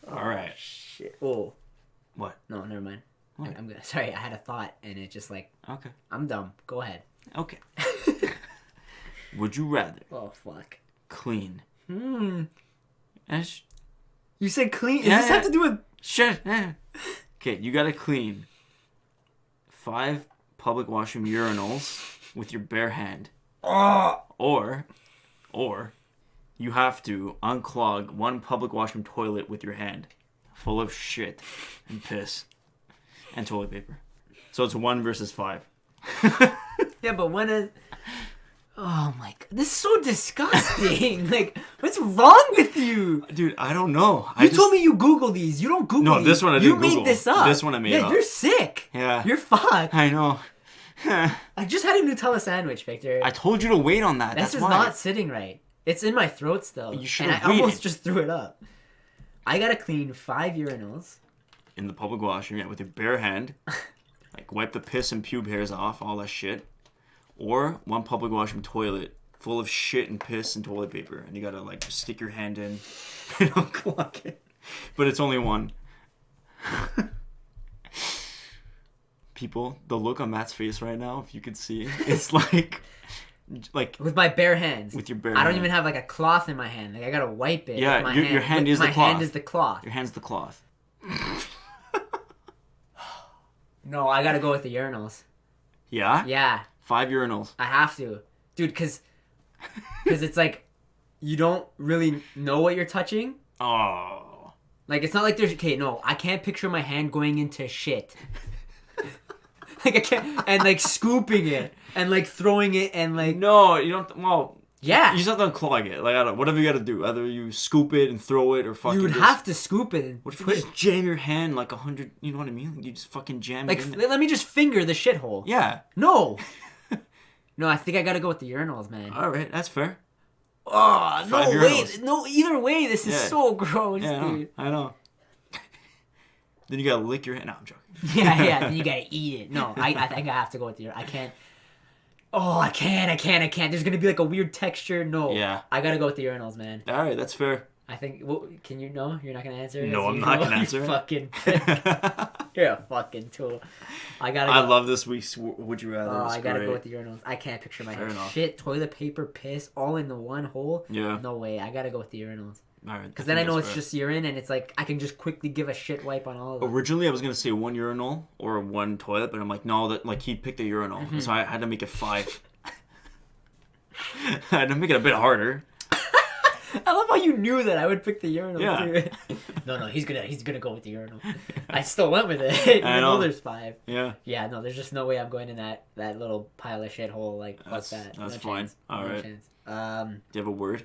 All right. Shit. Oh. What? No, never mind. What? I'm good. Sorry, I had a thought and it just like. Okay. I'm dumb. Go ahead. Okay. Would you rather Oh fuck. clean? You said clean. Does this have to do with? Shit. Okay, you gotta clean 5 public washroom urinals with your bare hand. Or you have to unclog 1 public washroom toilet with your hand, full of shit and piss and toilet paper. So it's 1 versus 5. Yeah, but when is? Oh my god, this is so disgusting. Like, what's wrong with you? Dude, I don't know. You told me you Google these. You don't Google No, these. this one I didn't Google. You made this up. This one I made up. Yeah, you're sick. Yeah. You're fucked. I know. I just had a Nutella sandwich, Victor. I told you to wait on that. This That's is why. not sitting right. It's in my throat still. You should And have I almost waited. just threw it up. I gotta clean 5 urinals. In the public washroom, yeah, with your bare hand. Like, wipe the piss and pube hairs off, all that shit. Or 1 public washroom toilet full of shit and piss and toilet paper. And you gotta, like, just stick your hand in and unclog it. But it's only 1. People, the look on Matt's face right now, if you could see, it's like With my bare hands. with your bare I don't hand. even have like a cloth in my hand. Like I gotta wipe it. Yeah, with my your hand is the my cloth. hand is the cloth. Your hand's the cloth. No, I gotta go with the urinals. Yeah? Yeah, 5 urinals. I have to, dude. Cause it's like you don't really know what you're touching. Oh. Like it's not like there's no. I can't picture my hand going into shit. Like I can't and like scooping it and like throwing it and like No, you don't. Well, yeah. you just have to unclog it. Like, I don't know. Whatever you gotta do. Either you scoop it and throw it or fucking. You would have to scoop it. And What if you put just jam your hand like 100? You know what I mean? Like, you just fucking jam like it in there. let me just finger the shithole. Yeah. No. No, I think I gotta go with the urinals, man. Alright, that's fair. Oh, no 5 way. urinals. No, either way, this is Yeah. so gross, Yeah, dude. I know. Then you gotta lick your hand. No, I'm joking. Yeah, then you gotta eat it. No, I think I have to go with the urinals. I can't. Oh, I can't. There's gonna be like a weird texture. No. Yeah. I gotta go with the urinals, man. Alright, that's fair. I think. Well, can you know? You're not gonna answer? No, as I'm not usual? gonna answer You it. fucking prick. You're a fucking tool. I gotta. I go. love this week's Would You Rather. Oh, It's I gotta great. go with the urinals. I can't picture my Fair hand. enough. Shit, toilet paper, piss, all in the one hole. Yeah. No way. I gotta go with the urinals. Alright. Because then I know it's just urine, and it's like I can just quickly give a shit wipe on all of them. Originally, I was gonna say 1 urinal or 1 toilet, but I'm like, no, that like he'd pick the urinal, Mm-hmm. so I had to make it 5. I had to make it a bit harder. I love how you knew that I would pick the urinal Yeah. too. No, he's gonna go with the urinal. I still went with it. Even I know. though there's 5. Yeah. Yeah, no, there's just no way I'm going in that little pile of shithole. Like, fuck That's- that. that's no fine. Chance. All no right. chance. Do you have a word?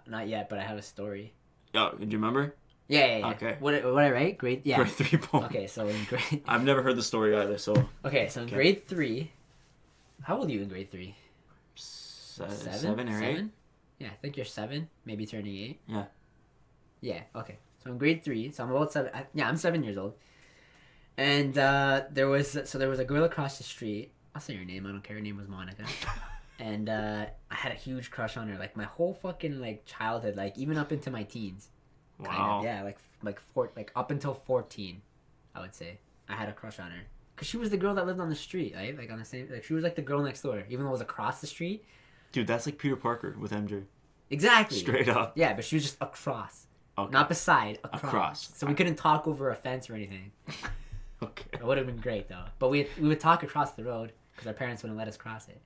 Not yet, but I have a story. Oh, do you remember? Yeah. Okay. What I write? Grade. Yeah. Grade 3 poem. Okay, so in grade. I've never heard the story either, so. Okay, so in Okay. grade 3. How old are you in grade 3? 7 or 8? Yeah, I think you're 7, maybe turning 8. Yeah. Yeah, okay. So in grade 3, so I'm about 7. I'm 7 years old. And there was a girl across the street I'll say her name. I don't care. Her name was Monica. And I had a huge crush on her, like my whole fucking like childhood, like even up into my teens. Wow. Kind of, yeah, like up until 14, I would say I had a crush on her because she was the girl that lived on the street, right? Like on the same, like she was like the girl next door, even though it was across the street. Dude, that's like Peter Parker with MJ. Exactly. Straight up. Yeah, but she was just across, okay. not beside, across. So we couldn't talk over a fence or anything. Okay. It would have been great though, but we would talk across the road because our parents wouldn't let us cross it.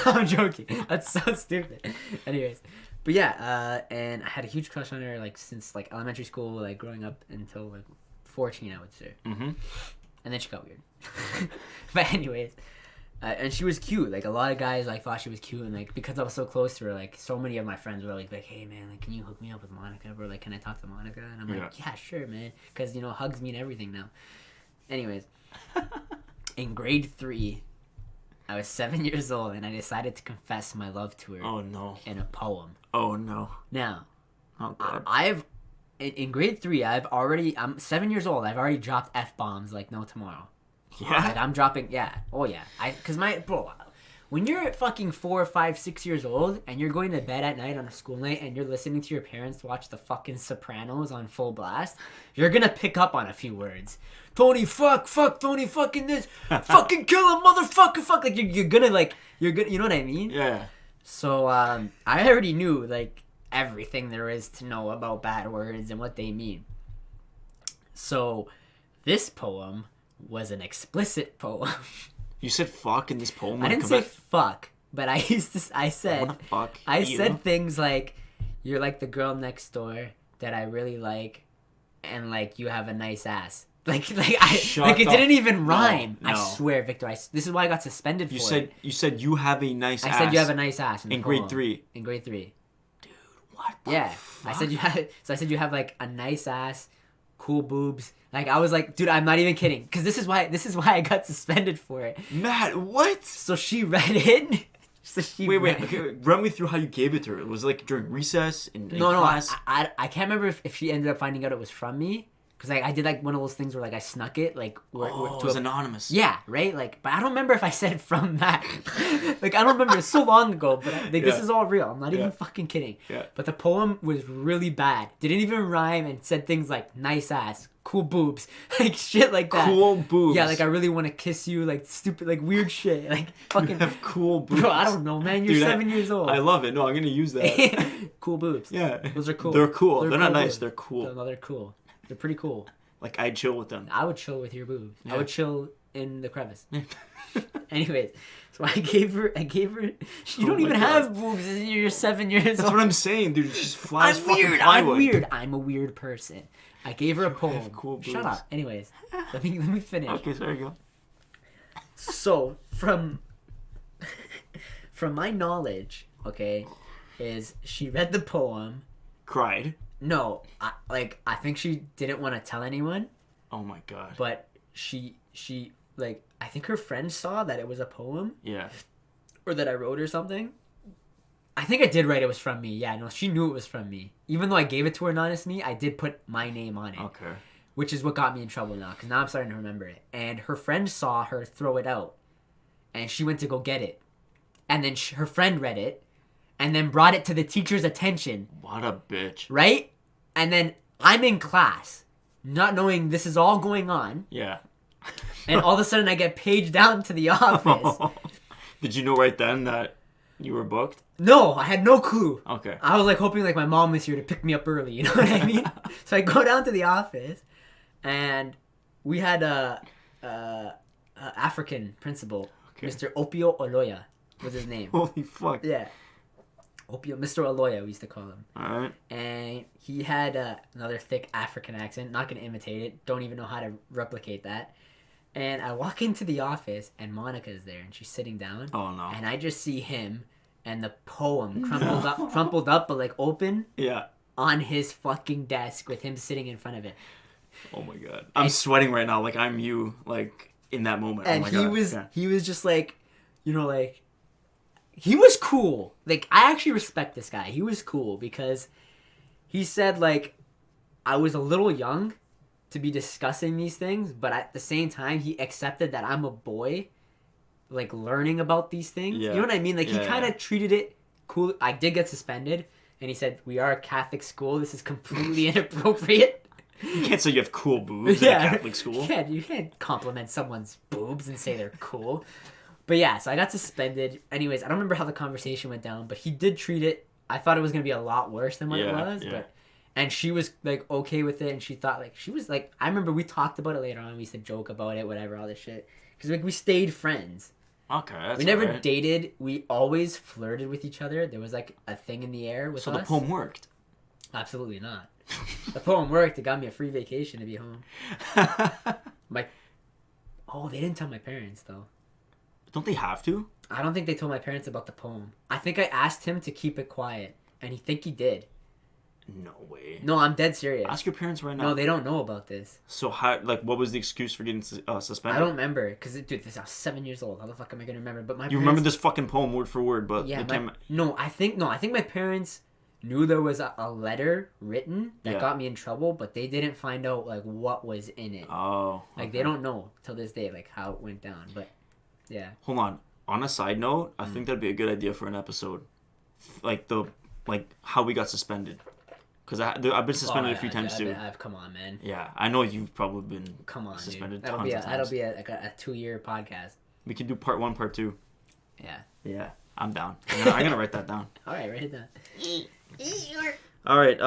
I'm joking. That's so stupid. Anyways, but yeah, and I had a huge crush on her like since like elementary school, like growing up until like 14, I would say. Mm-hmm. And then she got weird. But anyways, and she was cute. Like a lot of guys like thought she was cute, and like because I was so close to her, like so many of my friends were like, hey man, like can you hook me up with Monica, bro? Like can I talk to Monica? And I'm like, yeah, sure, man, because you know hugs mean everything now. Anyways, in grade 3. I was 7 years old, and I decided to confess my love to her. Oh no! In a poem. Oh no! Now, oh god! In grade 3, I'm 7 years old. I've already dropped F-bombs like no tomorrow. Yeah. Like I'm dropping. Yeah. Oh yeah. Cause when you're fucking 4, 5, 6 years old and you're going to bed at night on a school night and you're listening to your parents watch the fucking Sopranos on full blast, you're gonna pick up on a few words. Tony, fuck, Tony, fucking this, fucking kill him, motherfucker, fuck. Like you're gonna, you know what I mean? Yeah. So I already knew like everything there is to know about bad words and what they mean. So this poem was an explicit poem. You said fuck in this poem? I didn't say fuck, but I said things like, you're like the girl next door that I really like, and like you have a nice ass. Like it didn't even rhyme. No. I swear, Victor. This is why I got suspended for it. You said you have a nice ass. I said you have a nice ass in grade 3. In grade 3. Dude, what the fuck? I said you have like a nice ass, cool boobs. Like I was like, dude, I'm not even kidding. Cause this is why I got suspended for it. Matt, what? So she read it. Wait. Okay, run me through how you gave it to her. Was it like during recess in class? No. I can't remember if she ended up finding out it was from me. Cause like I did like one of those things where like I snuck it like. It was anonymous. Yeah, right. Like, but I don't remember if I said from that. Like I don't remember. It's so long ago. But this is all real. I'm not even fucking kidding. Yeah. But the poem was really bad. Didn't even rhyme and said things like nice ass, cool boobs, like shit like that. Cool boobs. Yeah, like I really want to kiss you, like stupid, like weird shit, like fucking. You have cool boobs. Bro, I don't know, man. You're 7 years old. I love it. No, I'm gonna use that. Cool boobs. Yeah, those are cool. They're cool. They're cool not nice. Boobs. They're cool. No, they're cool. They're pretty cool. Like I'd chill with them. I would chill with your boobs. Yeah. I would chill in the crevice. Anyways, so I gave her. You don't even have boobs. You're 7 years old. That's what I'm saying, dude. She's fly as fucking weird. plywood. I'm weird. I'm a weird person. I gave her a poem. Cool boobs. Shut up. Anyways, let me finish. Okay, there you go. So from my knowledge, okay, is she read the poem, cried. No, I think she didn't want to tell anyone. Oh my god. But she like I think her friend saw that it was a poem. Yeah. Or that I wrote or something. I think I did write it was from me. Yeah, no, she knew it was from me. Even though I gave it to her anonymously, I did put my name on it. Okay. Which is what got me in trouble now, because now I'm starting to remember it. And her friend saw her throw it out, and she went to go get it. And then her friend read it, and then brought it to the teacher's attention. What a bitch. Right? And then I'm in class, not knowing this is all going on. Yeah. And all of a sudden I get paged down to the office. Did you know right then that you were booked? No, I had no clue. Okay. I was like hoping like my mom was here to pick me up early, you know what I mean? So I go down to the office, and we had a African principal, okay. Mr. Opio Oloya was his name. Holy fuck. Yeah. Mr. Oloya, we used to call him. Alright. And he had another thick African accent. Not going to imitate it. Don't even know how to replicate that. And I walk into the office, and Monica's there, and she's sitting down. Oh, no. And I just see him and the poem crumpled up, but like open. Yeah. On his fucking desk with him sitting in front of it. Oh, my God. I'm sweating right now like I'm you, like, in that moment. And oh my God. He was just like, you know, like, he was cool. Like, I actually respect this guy. He was cool because he said, like, I was a little young to be discussing these things, but at the same time, he accepted that I'm a boy, like learning about these things. Yeah. You know what I mean? Like he kind of treated it cool. I did get suspended, and he said, "We are a Catholic school. This is completely inappropriate." You can't say you have cool boobs in a Catholic school. You can't compliment someone's boobs and say they're cool. But yeah, so I got suspended. Anyways, I don't remember how the conversation went down, but he did treat it. I thought it was gonna be a lot worse than what it was, and she was like okay with it, and she thought like she was like I remember we talked about it later on. We used to joke about it, whatever, all this shit, because like we stayed friends. Okay, that's we never dated. We always flirted with each other. There was like a thing in the air with us. So the poem worked. Absolutely not. The poem worked. It got me a free vacation to be home. They didn't tell my parents though. Don't they have to? I don't think they told my parents about the poem. I think I asked him to keep it quiet, and he did. No way. No, I'm dead serious. Ask your parents right now. No, they don't know about this. So what was the excuse for getting suspended? I don't remember, because dude, I was 7 years old. How the fuck am I gonna remember? But you remember this fucking poem word for word, but I think my parents knew there was a letter written that got me in trouble, but they didn't find out like what was in it. Oh, like they don't know till this day like how it went down. But yeah. Hold on. On a side note, I think that'd be a good idea for an episode, like how we got suspended. Because I've been suspended a few times too. Come on, man. Yeah, I know you've probably been suspended. Dude. That'll be a 2-year podcast. We can do part 1, part 2. Yeah. Yeah, I'm down. I'm gonna write that down. All right, write it down. All right,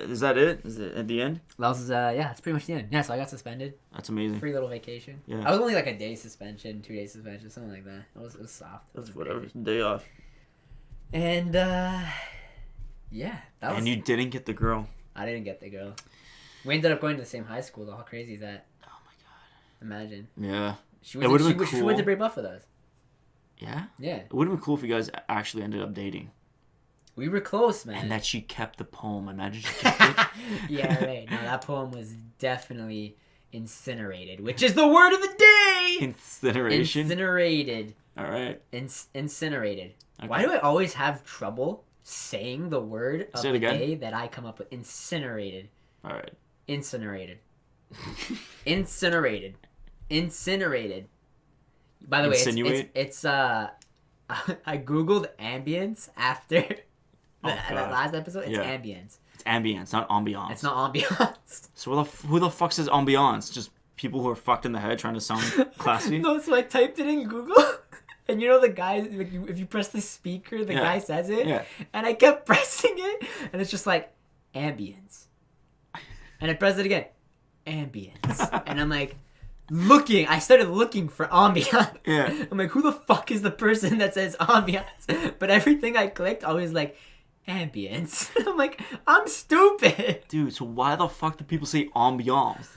is that it? Is it at the end? That was that's pretty much the end. Yeah, so I got suspended. That's amazing. Free little vacation. Yeah. I was only like a day suspension, 2 days suspension, something like that. It was soft. That's whatever. Day off. And yeah, that was. And you didn't get the girl. I didn't get the girl. We ended up going to the same high school though. How crazy is that? Oh my god. Imagine. Yeah. She went to Bray Buff with us. Yeah? Yeah. It would have been cool if you guys actually ended up dating. We were close, man. And that she kept the poem. Imagine she kept it. Yeah, right. No, that poem was definitely incinerated, which is the word of the day! Incineration? Incinerated. All right. Incinerated. Okay. Why do I always have trouble saying the word of the day that I come up with? Incinerated. All right. Incinerated. Incinerated. Incinerated. By the way, it's I googled ambience after that last episode. It's ambience. It's ambience, not ambiance. It's not ambiance. So who the fuck says ambiance? Just people who are fucked in the head trying to sound classy? No, so I typed it in Google. And you know the guy, like, if you press the speaker, the guy says it. Yeah. And I kept pressing it, and it's just like, ambience. And I pressed it again, ambience. And I'm like, I started looking for ambiance. Yeah. I'm like, who the fuck is the person that says ambiance? But everything I clicked, always like, ambience. I'm like, I'm stupid. Dude, so why the fuck do people say ambiance?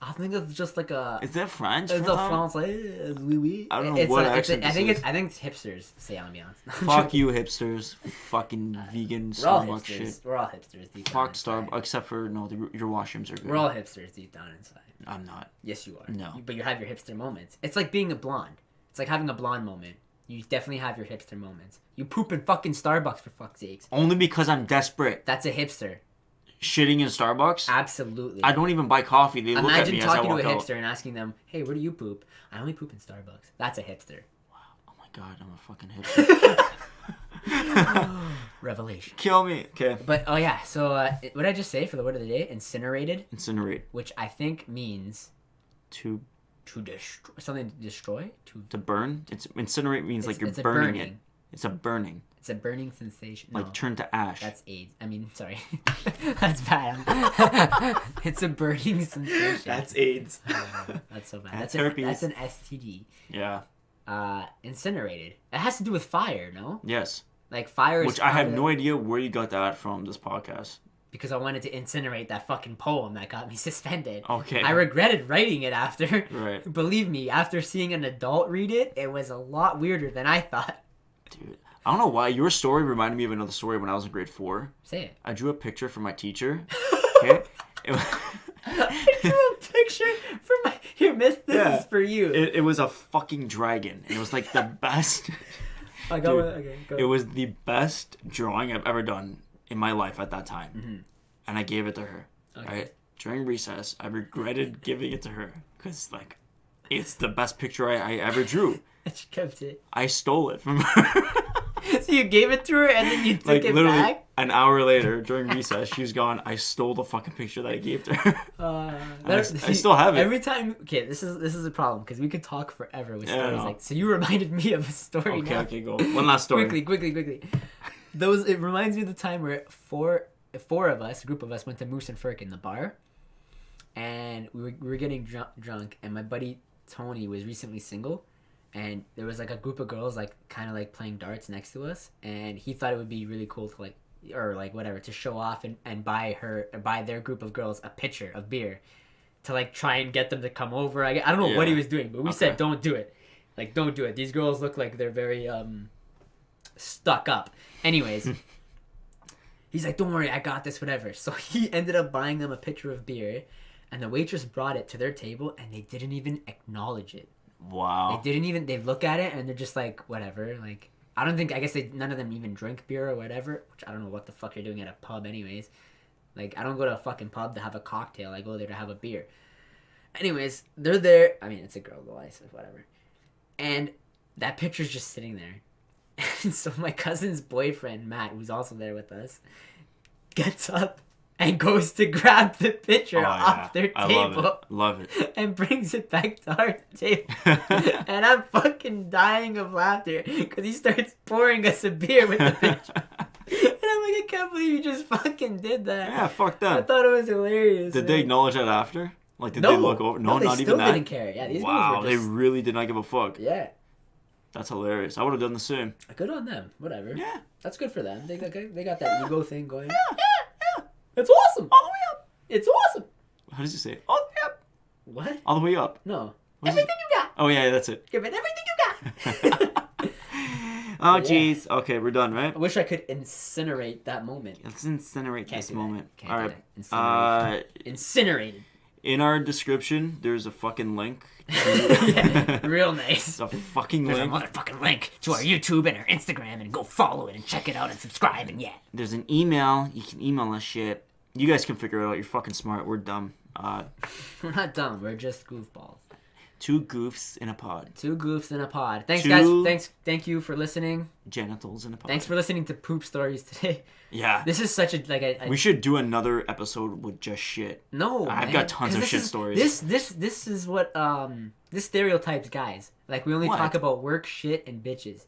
I think it's just like a. Is that French? It's a français. Oui. I don't know what accent I think it's hipsters say ambiance. Fuck you, hipsters. Fucking vegan Starbucks shit. We're all hipsters deep down. Fuck Starbucks, except for your washrooms are good. We're all hipsters deep down inside. I'm not. Yes, you are. No. But you have your hipster moments. It's like being a blonde. It's like having a blonde moment. You definitely have your hipster moments. You poop in fucking Starbucks for fuck's sakes. Only because I'm desperate. That's a hipster. Shitting in Starbucks? Absolutely. I don't even buy coffee. They look at me as I walk out. Imagine talking to a hipster and asking them, hey, where do you poop? I only poop in Starbucks. That's a hipster. Wow. Oh my god, I'm a fucking hipster. Revelation. Kill me. Okay. But, oh yeah, so what did I just say for the word of the day? Incinerated? Incinerate. Which I think means... To destroy. Something to destroy? To burn? Incinerate means like you're burning it. It's a burning. It's a burning sensation. Like turn to ash. That's AIDS. I mean, sorry. That's bad. It's a burning sensation. That's AIDS. That's so bad. That's herpes. That's an STD. Yeah. Incinerated. It has to do with fire, no? Yes. Like fire is... Which I have no idea where you got that from, this podcast. Because I wanted to incinerate that fucking poem that got me suspended. Okay. I regretted writing it after. Right. Believe me, after seeing an adult read it, it was a lot weirder than I thought. Dude, I don't know why. Your story reminded me of another story when I was in grade 4. Say it. I drew a picture for my teacher. Okay? I drew a picture for my... Here, miss, this is for you. It was a fucking dragon. And it was like the best... Go. It was the best drawing I've ever done in my life at that time. Mm-hmm. And I gave it to her. Okay. Right? During recess, I regretted giving it to her. Because, like, It's the best picture I ever drew. And she kept it. I stole it from her. So you gave it to her and then you took like, it literally, back? An hour later, during recess, she was gone. I stole the fucking picture that I gave to her. I still have it. Every time... Okay, this is a problem, because we could talk forever with stories like... So you reminded me of a story now. Okay, go. One last story. Quickly. It reminds me of the time where four of us, a group of us, went to Moose and Firk in the bar. And we were getting drunk, and my buddy Tony was recently single. And there was like a group of girls like kind of like playing darts next to us, and he thought it would be really cool to to show off and buy their group of girls a pitcher of beer to like try and get them to come over. I don't know what he was doing, but we said don't do it. Like, don't do it. These girls look like they're very stuck up. Anyways, he's like, don't worry, I got this, whatever. So he ended up buying them a pitcher of beer, and the waitress brought it to their table, and they didn't even acknowledge it. Wow. They look at it and they're just like, whatever. Like, I guess none of them even drink beer or whatever, which I don't know what the fuck you're doing at a pub anyways. Like, I don't go to a fucking pub to have a cocktail. I go there to have a beer. Anyways, they're there. I mean, it's a girl, though, so whatever. And that picture's just sitting there. And so my cousin's boyfriend, Matt, who's also there with us, gets up and goes to grab the picture off their table. Love it. And brings it back to our table. And I'm fucking dying of laughter because he starts pouring us a beer with the picture. And I'm like, I can't believe you just fucking did that. Yeah, fuck that. I thought it was hilarious. Did they acknowledge that after? Like, did they look over? No, not even that. They still didn't care. Yeah, these girls were just... they really did not give a fuck. Yeah. That's hilarious. I would have done the same. Good on them. Whatever. Yeah. That's good for them. They got that ego thing going. Yeah. It's awesome. All the way up. It's awesome. How does he say? All the way up. What? All the way up. No. Everything you got. Oh, yeah, that's it. Give it everything you got. Oh, jeez. Yeah. Okay, we're done, right? I wish I could incinerate that moment. Let's incinerate this moment. Can't all do right. That. Incinerated. In our description, there's a fucking link. Yeah, real nice. It's a fucking There's link. a motherfucking link to our YouTube and our Instagram, and go follow it and check it out and subscribe, and yeah. There's an email. You can email us shit. You guys can figure it out. You're fucking smart. We're dumb. We're not dumb. We're just goofballs. Two goofs in a pod. Two goofs in a pod. Thanks, guys. Thank you for listening. Genitals in a pod. Thanks for listening to Poop Stories today. Yeah. This is such a we should do another episode with just shit. No, I've got tons of shit stories. This is what this stereotypes guys. Like, we only talk about work, shit, and bitches.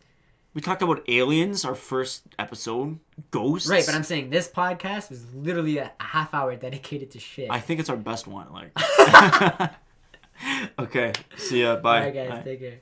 We talked about aliens, our first episode. Ghosts. Right, but I'm saying this podcast was literally a half hour dedicated to shit. I think it's our best one. Like. Okay. See ya. Bye. All right, guys. Take care.